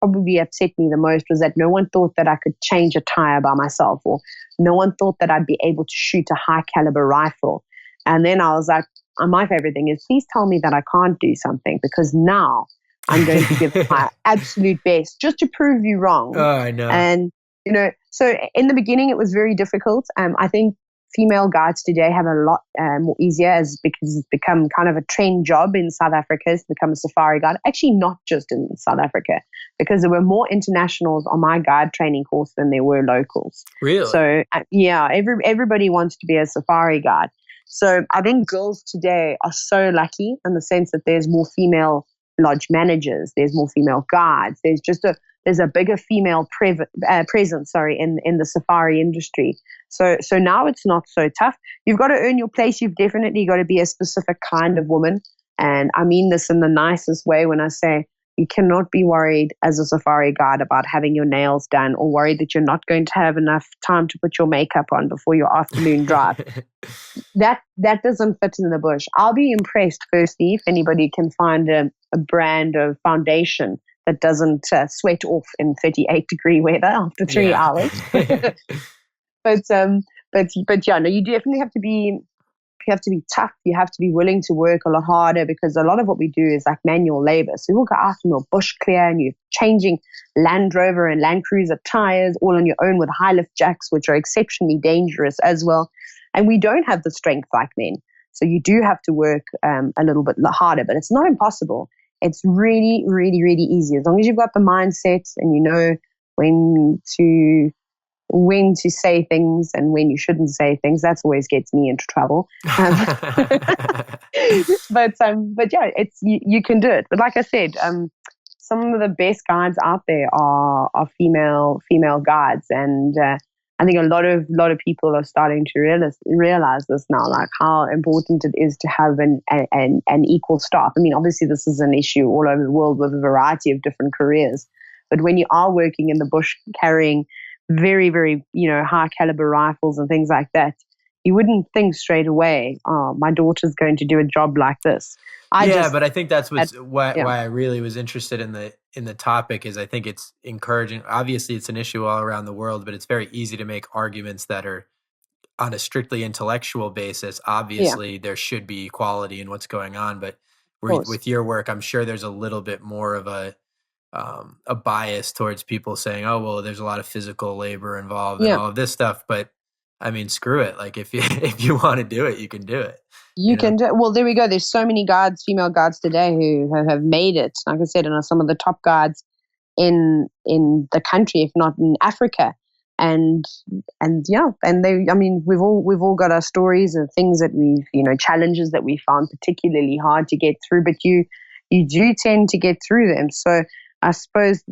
probably upset me the most was that no one thought that I could change a tire by myself, or no one thought that I'd be able to shoot a high caliber rifle. And then I was like, my favorite thing is, please tell me that I can't do something, because now I'm going to give my absolute best just to prove you wrong. Oh, I know. And, so in the beginning it was very difficult. I think female guides today have a lot more easier because it's become kind of a trend job in South Africa to become a safari guide. Actually, not just in South Africa, because there were more internationals on my guide training course than there were locals. Really? So, everybody wants to be a safari guide. So I think girls today are so lucky in the sense that there's more female lodge managers, there's more female guides, there's a bigger female presence in the safari industry. So now it's not so tough. You've got to earn your place. You've definitely got to be a specific kind of woman. And I mean this in the nicest way when I say you cannot be worried as a safari guide about having your nails done, or worried that you're not going to have enough time to put your makeup on before your afternoon drive. That doesn't fit in the bush. I'll be impressed, firstly, if anybody can find a brand of foundation that doesn't sweat off in 38-degree weather after 3 hours. But you definitely have to be You have to be tough. You have to be willing to work a lot harder, because a lot of what we do is like manual labor. So you'll go out and you'll bush clear, and you're changing Land Rover and Land Cruiser tires all on your own with high lift jacks, which are exceptionally dangerous as well. And we don't have the strength like men. So you do have to work a little bit harder, but it's not impossible. It's really, really, really easy. As long as you've got the mindset and you know when to say things and when you shouldn't say things. That's always gets me into trouble. But yeah, it's you can do it. But like I said, some of the best guides out there are female guides, and I think a lot of people are starting to realize this now, like how important it is to have an equal staff. I mean, obviously this is an issue all over the world with a variety of different careers, but when you are working in the bush carrying very, very, high caliber rifles and things like that, you wouldn't think straight away, oh, my daughter's going to do a job like this. But I think that's why I really was interested in the topic, is I think it's encouraging. Obviously, it's an issue all around the world, but it's very easy to make arguments that are on a strictly intellectual basis. Obviously, there should be equality in what's going on, but with your work, I'm sure there's a little bit more of a bias towards people saying, oh, well, there's a lot of physical labor involved and all of this stuff. But I mean, screw it. Like if you want to do it, you can do it. You can do it. Well, there we go. There's so many guides, female guides today who have made it. Like I said, and are some of the top guides in the country, if not in Africa. And they, I mean, we've all got our stories of things that we've, challenges that we found particularly hard to get through, but you do tend to get through them. So I suppose,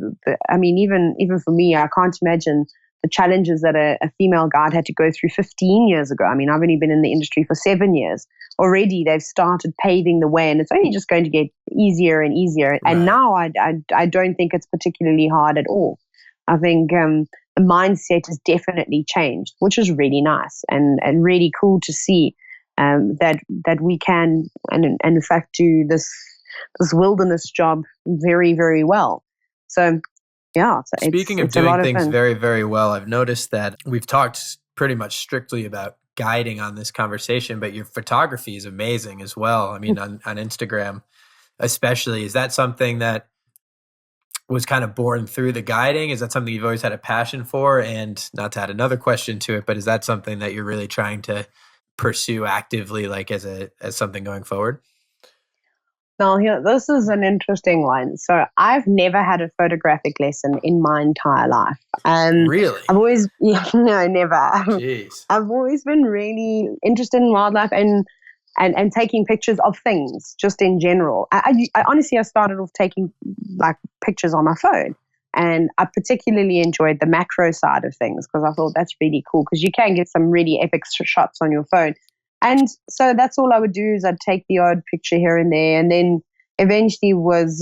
even for me, I can't imagine the challenges that a female guide had to go through 15 years ago. I mean, I've only been in the industry for 7 years. Already they've started paving the way, and it's only just going to get easier and easier. Right. And now I don't think it's particularly hard at all. I think the mindset has definitely changed, which is really nice and really cool to see that we can, and in fact, do this wilderness job very, very well. So, yeah. Speaking of doing things very, very well, I've noticed that we've talked pretty much strictly about guiding on this conversation, but your photography is amazing as well. I mean, on Instagram, especially, is that something that was kind of born through the guiding? Is that something you've always had a passion for? And not to add another question to it, but is that something that you're really trying to pursue actively, like as something going forward? Now, this is an interesting one. So I've never had a photographic lesson in my entire life. Really? I've always, no, never. Jeez. I've always been really interested in wildlife and taking pictures of things just in general. I honestly, I started off taking like pictures on my phone, and I particularly enjoyed the macro side of things because I thought that's really cool because you can get some really epic shots on your phone. And so that's all I would do is I'd take the odd picture here and there, and then eventually was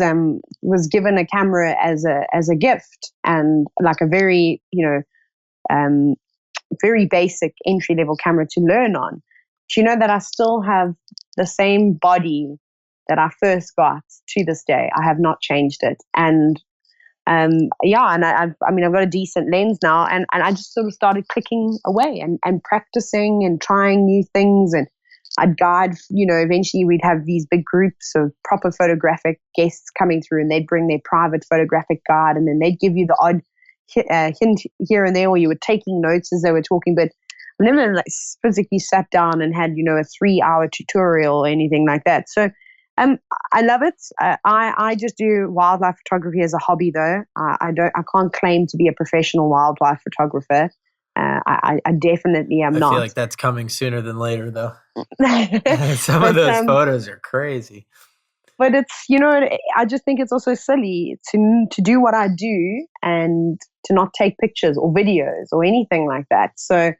given a camera as a gift, and like a very very basic entry level camera to learn on. Do you know that I still have the same body that I first got to this day? I have not changed it, and and I've got a decent lens now, and I just sort of started clicking away and practicing and trying new things. And I'd guide, eventually we'd have these big groups of proper photographic guests coming through, and they'd bring their private photographic guide, and then they'd give you the odd hint here and there, or you were taking notes as they were talking. But I never physically sat down and had, a 3-hour tutorial or anything like that. So I love it. I just do wildlife photography as a hobby, though. I can't claim to be a professional wildlife photographer. I definitely am not. I feel like that's coming sooner than later, though. Some of those photos are crazy. But it's, I just think it's also silly to do what I do and to not take pictures or videos or anything like that. So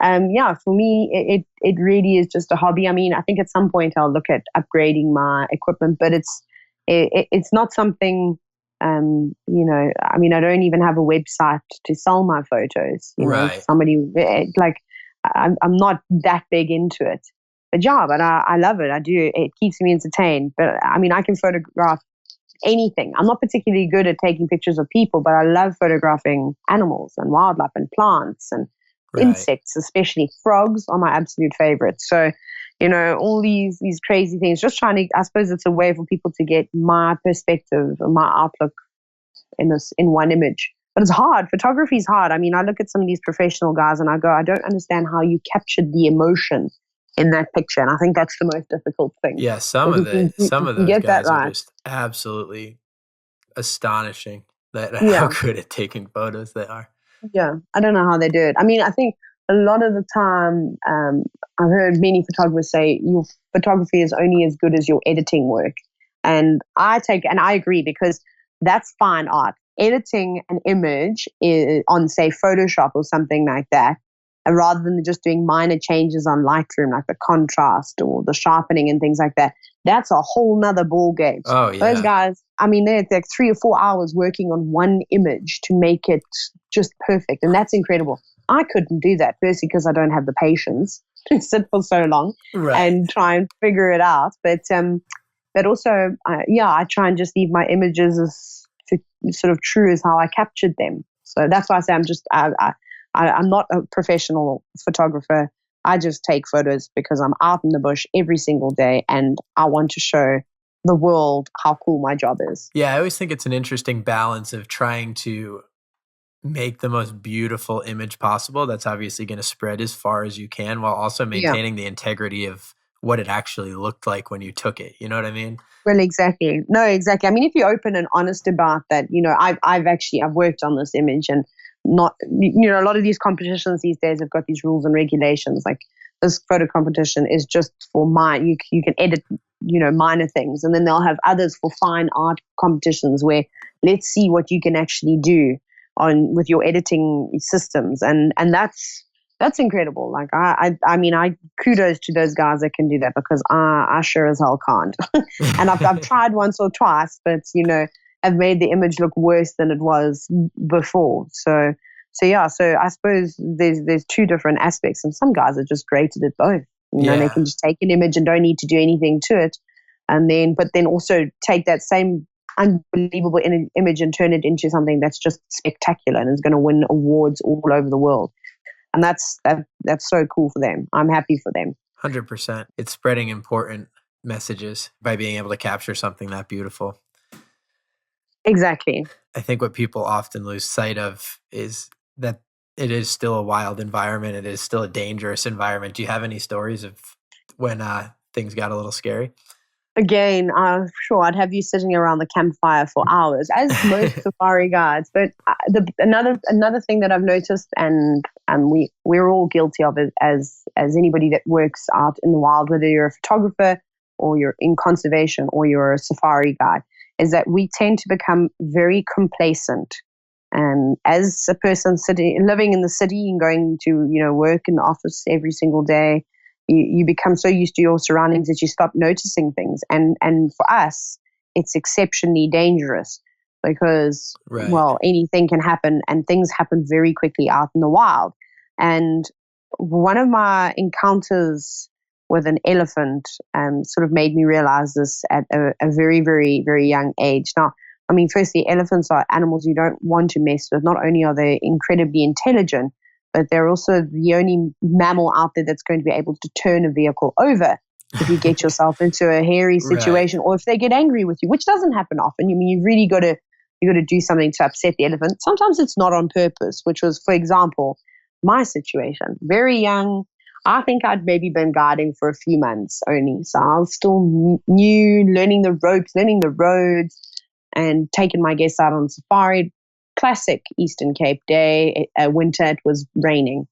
for me, it really is just a hobby. I mean, I think at some point I'll look at upgrading my equipment, but it's not something, I don't even have a website to sell my photos. Right. I'm not that big into it. But I love it. I do. It keeps me entertained. But I mean, I can photograph anything. I'm not particularly good at taking pictures of people, but I love photographing animals and wildlife and plants and insects, especially frogs are my absolute favorite. So all these crazy things. Just trying to, I suppose it's a way for people to get my perspective and my outlook in one image. But it's hard. Photography is hard. I mean, I look at some of these professional guys and I go, I don't understand how you captured the emotion in that picture. And I think that's the most difficult thing. Yeah, some of those guys are just absolutely astonishing how good at taking photos they are. Yeah, I don't know how they do it. I mean, I think a lot of the time, I've heard many photographers say your photography is only as good as your editing work. And I agree, because that's fine art. Editing an image on, say, Photoshop or something like that, rather than just doing minor changes on Lightroom, like the contrast or the sharpening and things like that, that's a whole nother ball game. Oh, yeah. Those guys, I mean, they're like 3 or 4 hours working on one image to make it just perfect. And that's incredible. I couldn't do that, firstly, because I don't have the patience to sit for so long and try and figure it out. But also, I try and just leave my images as sort of true as how I captured them. So that's why I say I'm not a professional photographer. I just take photos because I'm out in the bush every single day and I want to show the world how cool my job is. Yeah, I always think it's an interesting balance of trying to make the most beautiful image possible that's obviously going to spread as far as you can, while also maintaining the integrity of what it actually looked like when you took it. You know what I mean? Well, exactly. No, exactly. I mean, if you're open and honest about that, I've worked on this image, and not, a lot of these competitions these days have got these rules and regulations. Like this photo competition is just for mine. You can edit, minor things, and then they'll have others for fine art competitions where let's see what you can actually do with your editing systems, and that's incredible. Like I mean, kudos to those guys that can do that, because I sure as hell can't. And I've tried once or twice, but have made the image look worse than it was before. So I suppose there's two different aspects, and some guys are just great at it both. They can just take an image and don't need to do anything to it, but then also take that same unbelievable image and turn it into something that's just spectacular and is going to win awards all over the world. And that's so cool for them. I'm happy for them. 100%. It's spreading important messages by being able to capture something that beautiful. Exactly. I think what people often lose sight of is that it is still a wild environment. It is still a dangerous environment. Do you have any stories of when things got a little scary? Again, sure, I'd have you sitting around the campfire for hours, as most safari guides. But another thing that I've noticed, and we're all guilty of it as anybody that works out in the wild, whether you're a photographer or you're in conservation or you're a safari guide, is that we tend to become very complacent. And as a person living in the city and going to work in the office every single day, you become so used to your surroundings that you stop noticing things. And for us, it's exceptionally dangerous because, well, anything can happen, and things happen very quickly out in the wild. And one of my encounters with an elephant sort of made me realize this at a very, very, very young age. Now, I mean, firstly, elephants are animals you don't want to mess with. Not only are they incredibly intelligent, but they're also the only mammal out there that's going to be able to turn a vehicle over if you get yourself into a hairy situation, or if they get angry with you, which doesn't happen often. You mean you've really got to do something to upset the elephant. Sometimes it's not on purpose, which was, for example, my situation. Very young. I think I'd maybe been guiding for a few months only, so I was still new, learning the ropes, learning the roads, and taking my guests out on safari. Classic Eastern Cape day, winter, it was raining.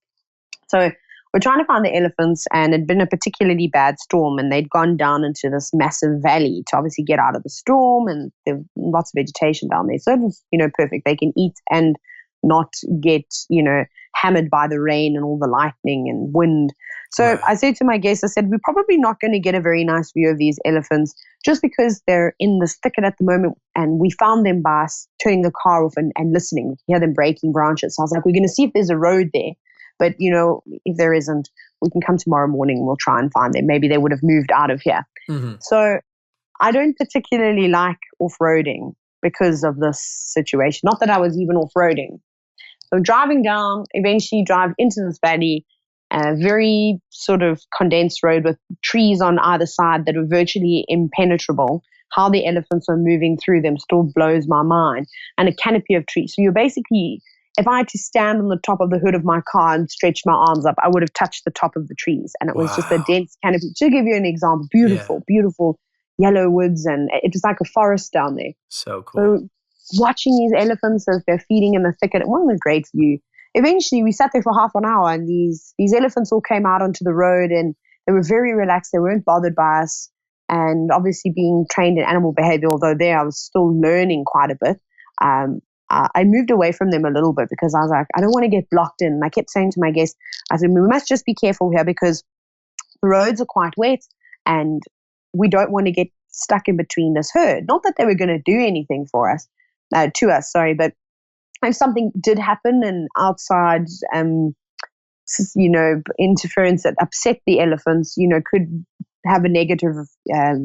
So we're trying to find the elephants, and it'd been a particularly bad storm, and they'd gone down into this massive valley to obviously get out of the storm, and there's lots of vegetation down there. So it was, perfect. They can eat and not get, hammered by the rain and all the lightning and wind. So I said to my guests, I said, we're probably not going to get a very nice view of these elephants just because they're in this thicket at the moment. And we found them by turning the car off and listening. We hear them breaking branches. So I was like, we're going to see if there's a road there. But, if there isn't, we can come tomorrow morning and we'll try and find them. Maybe they would have moved out of here. Mm-hmm. So I don't particularly like off-roading because of this situation. Not that I was even off-roading. So driving down, eventually drive into this valley, a very sort of condensed road with trees on either side that were virtually impenetrable. How the elephants were moving through them still blows my mind. And a canopy of trees. So you're basically, if I had to stand on the top of the hood of my car and stretch my arms up, I would have touched the top of the trees. And it was just a dense canopy. To give you an example, beautiful yellow woods. And it was like a forest down there. So cool. So watching these elephants as they're feeding in the thicket, it wasn't a great view. Eventually, we sat there for half an hour, and these elephants all came out onto the road, and they were very relaxed. They weren't bothered by us. And obviously being trained in animal behavior, although there I was still learning quite a bit, I moved away from them a little bit because I was like, I don't want to get blocked in. And I kept saying to my guests, I said, we must just be careful here because the roads are quite wet and we don't want to get stuck in between this herd. Not that they were going to do anything for us, to us, but if something did happen and outside, interference that upset the elephants, could have a negative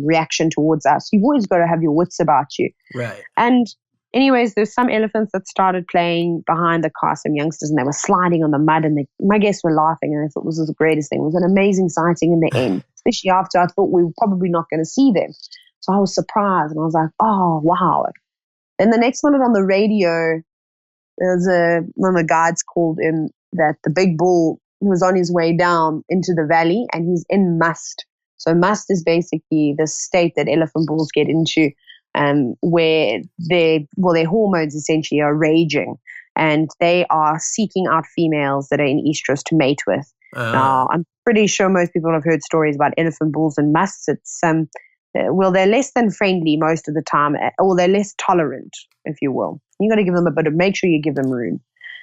reaction towards us. You've always got to have your wits about you. Right. And anyways, there's some elephants that started playing behind the car, some youngsters, and they were sliding on the mud, and my guests were laughing, and I thought this was the greatest thing. It was an amazing sighting in the end, especially after I thought we were probably not going to see them. So I was surprised, and I was like, oh, wow. Then the next minute on the radio, there's one of the guides called in that the big bull was on his way down into the valley, and he's in must. So must is basically the state that elephant bulls get into, where their hormones essentially are raging, and they are seeking out females that are in estrus to mate with. Now, I'm pretty sure most people have heard stories about elephant bulls and musts. It's they're less than friendly most of the time, or they're less tolerant, if you will. You got to give them make sure you give them room.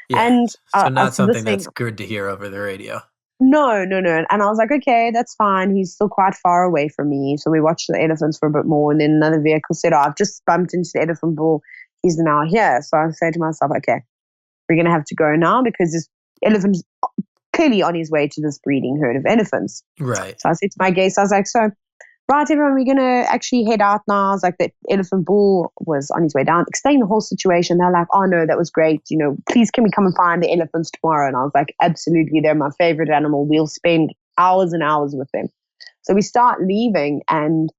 Yeah. And so not something that's good to hear over the radio. No. And I was like, okay, that's fine. He's still quite far away from me. So we watched the elephants for a bit more. And then another vehicle said, I've just bumped into the elephant bull. He's now here. So I say to myself, okay, we're going to have to go now because this elephant is clearly on his way to this breeding herd of elephants. Right. So I said to my guests, I was like, so, right, everyone, we're going to actually head out now. I was like, the elephant bull was on his way down. Explain the whole situation. They're like, oh, no, that was great. Please can we come and find the elephants tomorrow? And I was like, absolutely. They're my favorite animal. We'll spend hours and hours with them. So we start leaving, and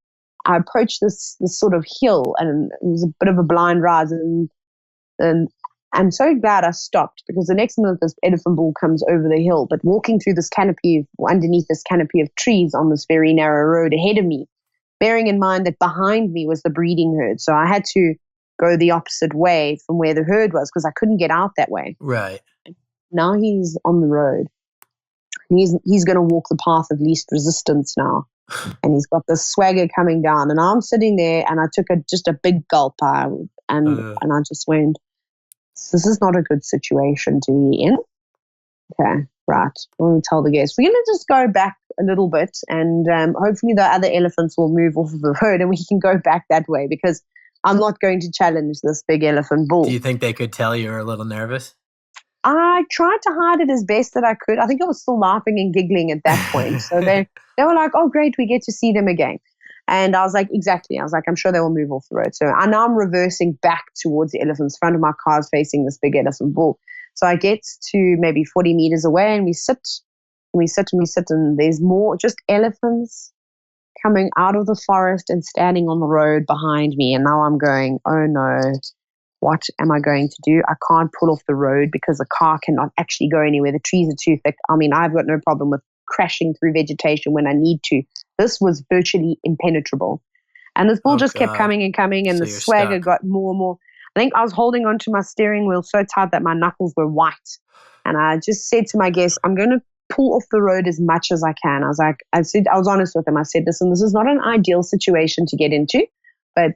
I approached this sort of hill, and it was a bit of a blind rise. And I'm so glad I stopped because the next minute this elephant bull comes over the hill, but walking through this underneath this canopy of trees on this very narrow road ahead of me, bearing in mind that behind me was the breeding herd. So I had to go the opposite way from where the herd was because I couldn't get out that way. Right. Now he's on the road. He's going to walk the path of least resistance now. And he's got this swagger coming down. And I'm sitting there, and I took just a big gulp, and I just went, this is not a good situation to be in. Okay, right. I'm going to tell the guests, we're going to just go back a little bit, and hopefully the other elephants will move off of the road and we can go back that way because I'm not going to challenge this big elephant bull. Do you think they could tell you were a little nervous? I tried to hide it as best that I could. I think I was still laughing and giggling at that point. So they were like, oh, great, we get to see them again. And I was like, exactly. I was like, I'm sure they will move off the road. So now I'm reversing back towards the elephants. Front of my car is facing this big elephant bull. So I get to maybe 40 meters away, and we sit, and there's more just elephants coming out of the forest and standing on the road behind me. And now I'm going, oh no, what am I going to do? I can't pull off the road because the car cannot actually go anywhere. The trees are too thick. I mean, I've got no problem with crashing through vegetation when I need to. This was virtually impenetrable. And this bull just kept coming and coming, and so the swagger got more and more. I think I was holding onto my steering wheel so tight that my knuckles were white. And I just said to my guests, I'm going to pull off the road as much as I can. I was honest with them. I said, listen, this is not an ideal situation to get into, but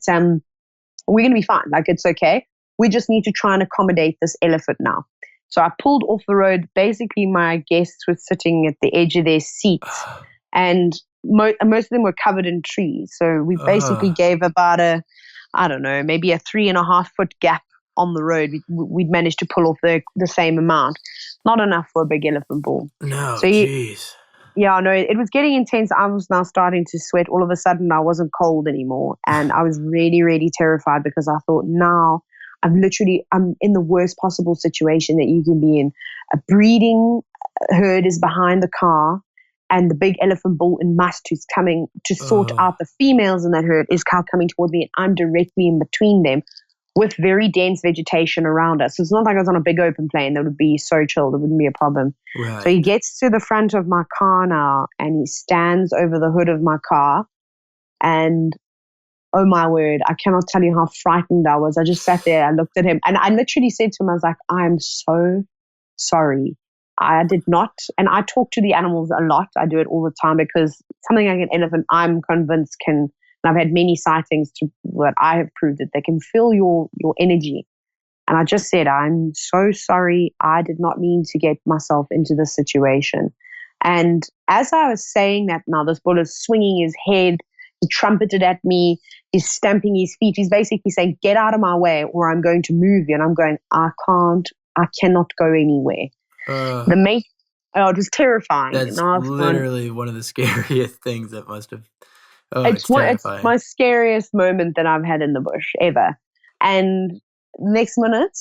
we're going to be fine. Like, it's okay. We just need to try and accommodate this elephant now. So I pulled off the road. Basically, my guests were sitting at the edge of their seats, and most of them were covered in trees. So we basically gave about maybe a 3.5 foot gap on the road. We'd managed to pull off the same amount. Not enough for a big elephant bull. No, so jeez. Yeah, no, it was getting intense. I was now starting to sweat. All of a sudden, I wasn't cold anymore. And I was really, really terrified because I thought, now I'm in the worst possible situation that you can be in. A breeding herd is behind the car, and the big elephant bull in must, who's coming to sort out the females in that herd, is coming toward me, and I'm directly in between them with very dense vegetation around us. So it's not like I was on a big open plain that would be so chilled. It wouldn't be a problem. Right. So he gets to the front of my car now, and he stands over the hood of my car, and oh my word, I cannot tell you how frightened I was. I just sat there, I looked at him, and I literally said to him, I was like, I'm so sorry. I did not, and I talk to the animals a lot. I do it all the time because something like an elephant, I'm convinced and I've had many sightings to what I have proved that they can feel your energy. And I just said, I'm so sorry. I did not mean to get myself into this situation. And as I was saying that now, this bull is swinging his head. He trumpeted at me. He's stamping his feet. He's basically saying, get out of my way or I'm going to move you. And I'm going, I cannot go anywhere. It was terrifying. That's literally one of the scariest things that must have. It's my scariest moment that I've had in the bush ever. And next minute,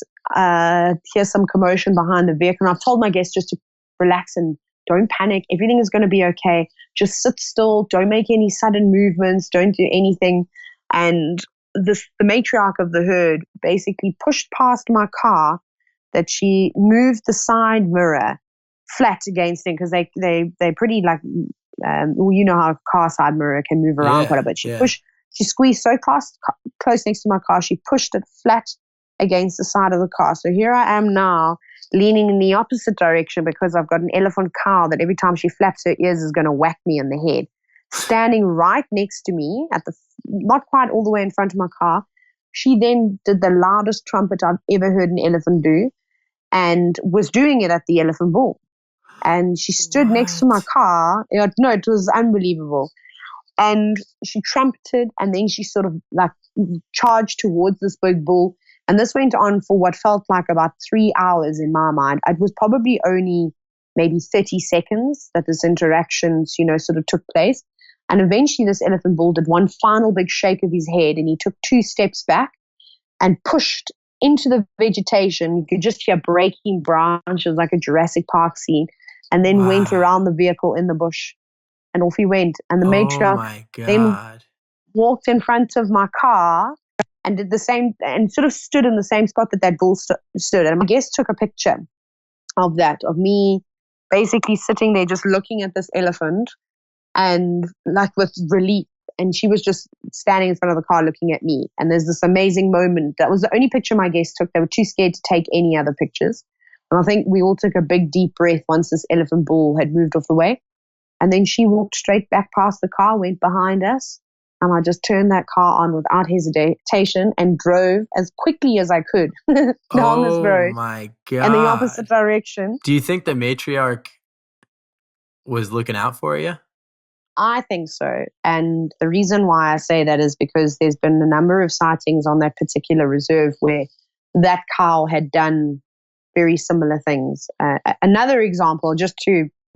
here's some commotion behind the vehicle. And I've told my guests just to relax and don't panic. Everything is going to be okay. Just sit still. Don't make any sudden movements. Don't do anything. And the matriarch of the herd basically pushed past my car, that she moved the side mirror flat against it, because they're pretty like, you know how a car side mirror can move around quite a bit. She squeezed so close next to my car, she pushed it flat against the side of the car. So here I am now, leaning in the opposite direction because I've got an elephant cow that every time she flaps her ears is going to whack me in the head. Standing right next to me, not quite all the way in front of my car, she then did the loudest trumpet I've ever heard an elephant do, and was doing it at the elephant bull. And she stood next to my car. It was unbelievable. And she trumpeted, and then she sort of like charged towards this big bull. And this went on for what felt like about 3 hours in my mind. It was probably only maybe 30 seconds that this interaction, sort of took place. And eventually this elephant bull did one final big shake of his head, and he took 2 steps back and pushed into the vegetation. You could just hear breaking branches like a Jurassic Park scene, and then went around the vehicle in the bush, and off he went. And the matriarch then walked in front of my car and did the same, and sort of stood in the same spot that bull stood. And my guest took a picture of that, of me basically sitting there just looking at this elephant and like with relief. And she was just standing in front of the car looking at me. And there's this amazing moment. That was the only picture my guests took. They were too scared to take any other pictures. And I think we all took a big deep breath once this elephant bull had moved off the way. And then she walked straight back past the car, went behind us. And I just turned that car on without hesitation and drove as quickly as I could down this road. Oh my God. In the opposite direction. Do you think the matriarch was looking out for you? I think so. And the reason why I say that is because there's been a number of sightings on that particular reserve where that cow had done very similar things. Another example,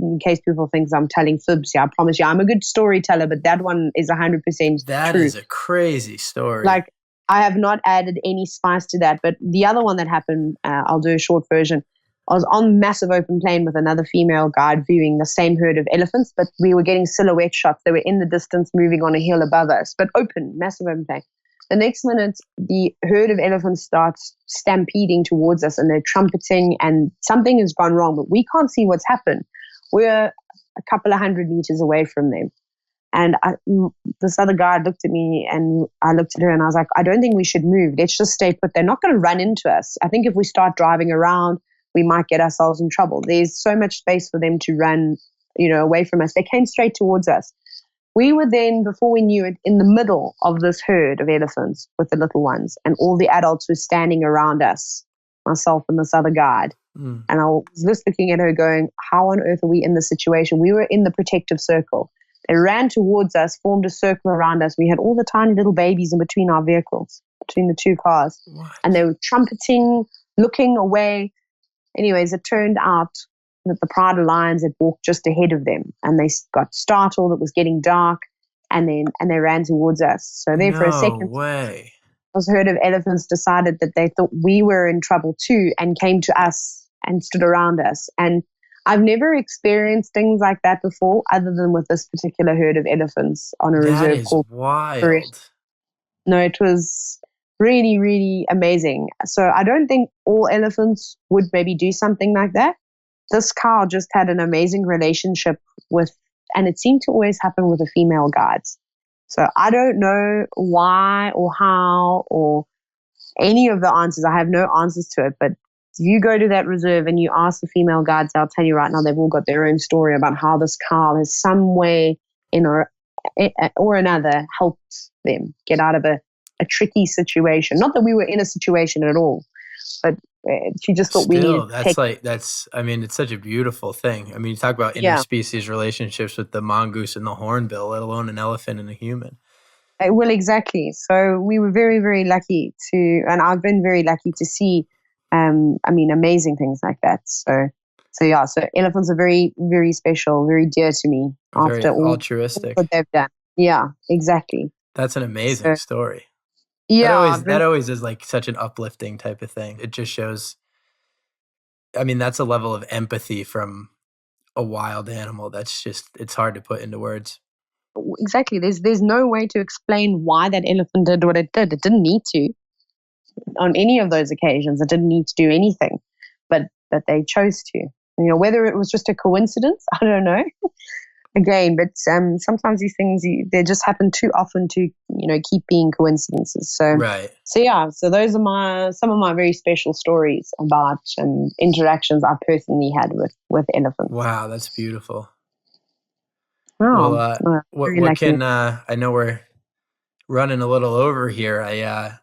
in case people think I'm telling fibs here, I promise you, I'm a good storyteller, but that one is 100% That true. is a crazy story. Like, I have not added any spice to that. But the other one that happened, I'll do a short version. I was on massive open plain with another female guide viewing the same herd of elephants, but we were getting silhouette shots. They were in the distance moving on a hill above us, but open, massive open plain. The next minute, the herd of elephants starts stampeding towards us, and they're trumpeting, and something has gone wrong, but we can't see what's happened. We're a couple of 100 meters away from them. And this other guy looked at me, and I looked at her, and I was like, I don't think we should move. Let's just stay put. They're not going to run into us. I think if we start driving around, we might get ourselves in trouble. There's so much space for them to run, away from us. They came straight towards us. We were then, before we knew it, in the middle of this herd of elephants with the little ones, and all the adults were standing around us, myself and this other guide. And I was just looking at her going, how on earth are we in this situation? We were in the protective circle. They ran towards us, formed a circle around us. We had all the tiny little babies in between our vehicles, between the 2 cars. What? And they were trumpeting, looking away. Anyways, it turned out that the pride of lions had walked just ahead of them, and they got startled. It was getting dark, and they ran towards us. So there for a second. No way. this herd of elephants decided that they thought we were in trouble too and came to us and stood around us. And I've never experienced things like that before, other than with this particular herd of elephants on a That reserve is called wild. No, it was really, really amazing. So I don't think all elephants would maybe do something like that. This cow just had an amazing relationship with, and it seemed to always happen with the female guides. So I don't know why or how or any of the answers. I have no answers to it, but if you go to that reserve and you ask the female guides, I'll tell you right now, they've all got their own story about how this cow has some way or another helped them get out of a tricky situation. Not that we were in a situation at all, but she just thought we needed to it's such a beautiful thing. I mean, you talk about interspecies relationships with the mongoose and the hornbill, let alone an elephant and a human. Well, exactly. So we were very, very lucky and I've been very lucky to see, amazing things like that. So elephants are very, very special, very dear to me. Very after all altruistic. what they've done. Yeah, exactly. That's an amazing story. Yeah. That always is like such an uplifting type of thing. It just shows, that's a level of empathy from a wild animal. It's hard to put into words. Exactly. There's no way to explain why that elephant did what it did. It didn't need to. On any of those occasions, it didn't need to do anything, but they chose to. Whether it was just a coincidence, I don't know. Again, but sometimes these things they just happen too often to keep being coincidences. So right. So those are some of my very special stories about interactions I've personally had with elephants. Wow, that's beautiful. Oh, well, what can I know we're running a little over here. I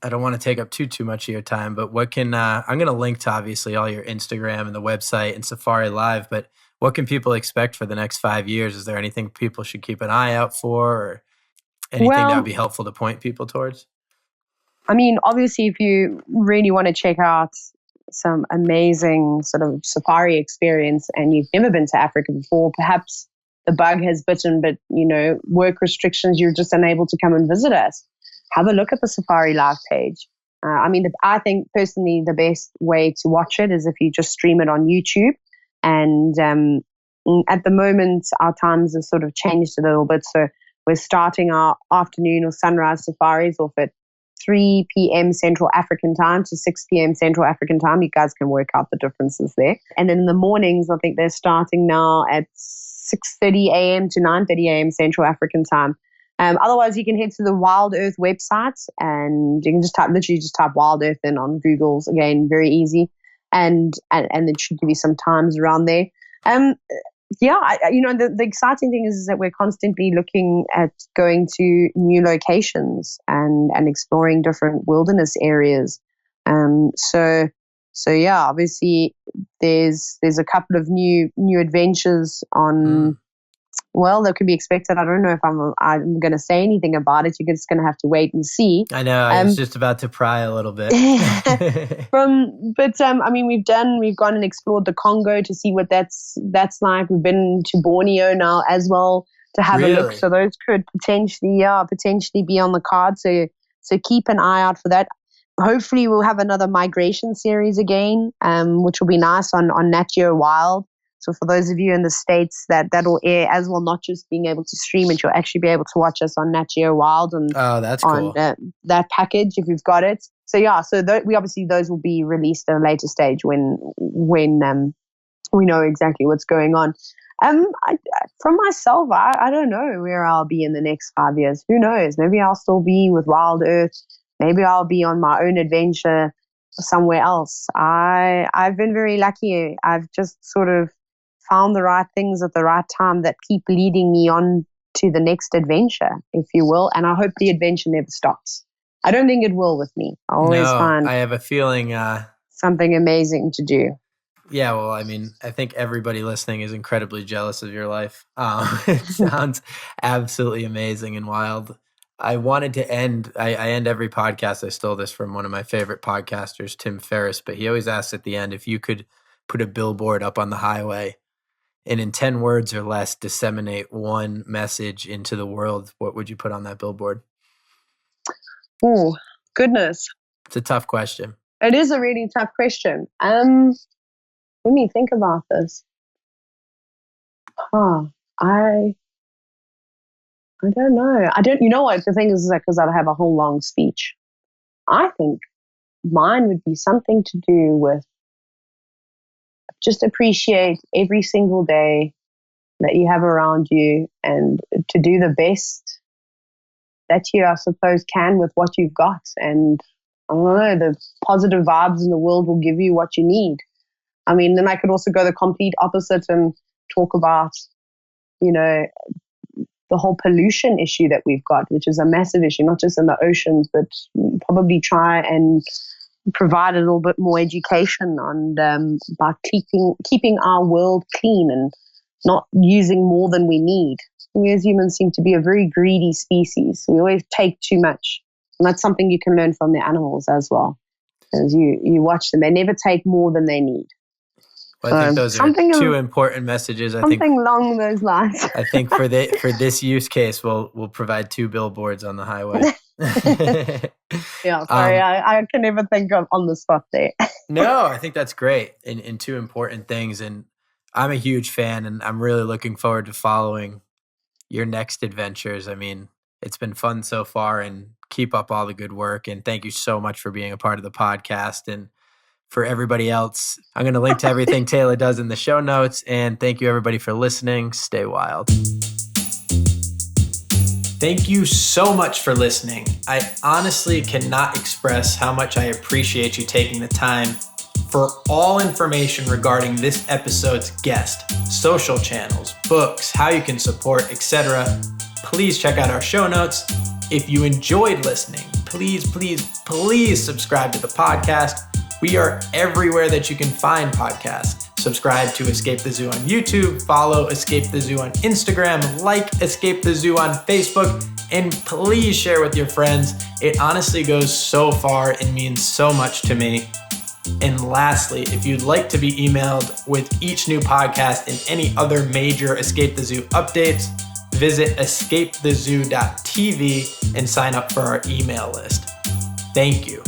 don't want to take up too much of your time, but what can I'm going to link to obviously all your Instagram and the website and safariLIVE, but what can people expect for the next 5 years? Is there anything people should keep an eye out for, or anything that would be helpful to point people towards? Obviously, if you really want to check out some amazing sort of safari experience and you've never been to Africa before, perhaps the bug has bitten, but, work restrictions, you're just unable to come and visit us, have a look at the safariLIVE page. I think personally the best way to watch it is if you just stream it on YouTube. And at the moment, our times have sort of changed a little bit. So we're starting our afternoon or sunrise safaris off at 3 p.m. Central African time to 6 p.m. Central African time. You guys can work out the differences there. And then in the mornings, I think they're starting now at 6:30 a.m. to 9:30 a.m. Central African time. Otherwise, you can head to the Wild Earth website and you can just type Wild Earth in on Google's. Again, very easy. And it should give you some times around there. The exciting thing is that we're constantly looking at going to new locations and exploring different wilderness areas. Obviously there's a couple of new adventures on. Well, that could be expected. I don't know if I'm going to say anything about it. You're just going to have to wait and see. I know. I was just about to pry a little bit. We've gone and explored the Congo to see what that's like. We've been to Borneo now as well to have a look. So those could potentially be on the card. So keep an eye out for that. Hopefully, we'll have another migration series again, which will be nice on Nat Geo Wild. So for those of you in the States, that'll air as well, not just being able to stream it, you'll actually be able to watch us on Nat Geo Wild and that's cool. That package if you've got it. So those will be released at a later stage when we know exactly what's going on. From myself, I don't know where I'll be in the next 5 years. Who knows? Maybe I'll still be with Wild Earth. Maybe I'll be on my own adventure somewhere else. I've been very lucky. I've just sort of found the right things at the right time that keep leading me on to the next adventure, if you will. And I hope the adventure never stops. I don't think it will with me. I always find I have a feeling something amazing to do. Yeah, well, I think everybody listening is incredibly jealous of your life. It sounds absolutely amazing and wild. I wanted to end, I end every podcast. I stole this from one of my favorite podcasters, Tim Ferriss, but he always asks at the end, if you could put a billboard up on the highway and in 10 words or less disseminate one message into the world, what would you put on that billboard? Oh, Goodness. It's a tough question. It is a really tough question. Let me think about this. I don't know. You know what? The thing is that because I have a whole long speech, I think mine would be something to do with just appreciate every single day that you have around you and to do the best that you, I suppose, can with what you've got. And I don't know, the positive vibes in the world will give you what you need. I mean, then I could also go the complete opposite and talk about, you know, the whole pollution issue that we've got, which is a massive issue, not just in the oceans, but probably try and provide a little bit more education on about keeping our world clean and not using more than we need. We as humans seem to be a very greedy species. We always take too much. And that's something you can learn from the animals as well. As you watch them, they never take more than they need. Well, I think those are two important messages. Something along those lines. I think for this use case, we'll provide 2 billboards on the highway. Yeah, sorry, I can never think of on the spot there. No, I think that's great in 2 important things. And I'm a huge fan, and I'm really looking forward to following your next adventures. I mean, it's been fun so far, and keep up all the good work. And thank you so much for being a part of the podcast. And for everybody else, I'm going to link to everything Tayla does in the show notes. And thank you, everybody, for listening. Stay wild. Thank you so much for listening. I honestly cannot express how much I appreciate you taking the time. For all information regarding this episode's guest, social channels, books, how you can support, etc., please check out our show notes. If you enjoyed listening, please subscribe to the podcast. We are everywhere that you can find podcasts. Subscribe to Escape the Zoo on YouTube, follow Escape the Zoo on Instagram, like Escape the Zoo on Facebook, and please share with your friends. It honestly goes so far and means so much to me. And lastly, if you'd like to be emailed with each new podcast and any other major Escape the Zoo updates, visit escapethezoo.tv and sign up for our email list. Thank you.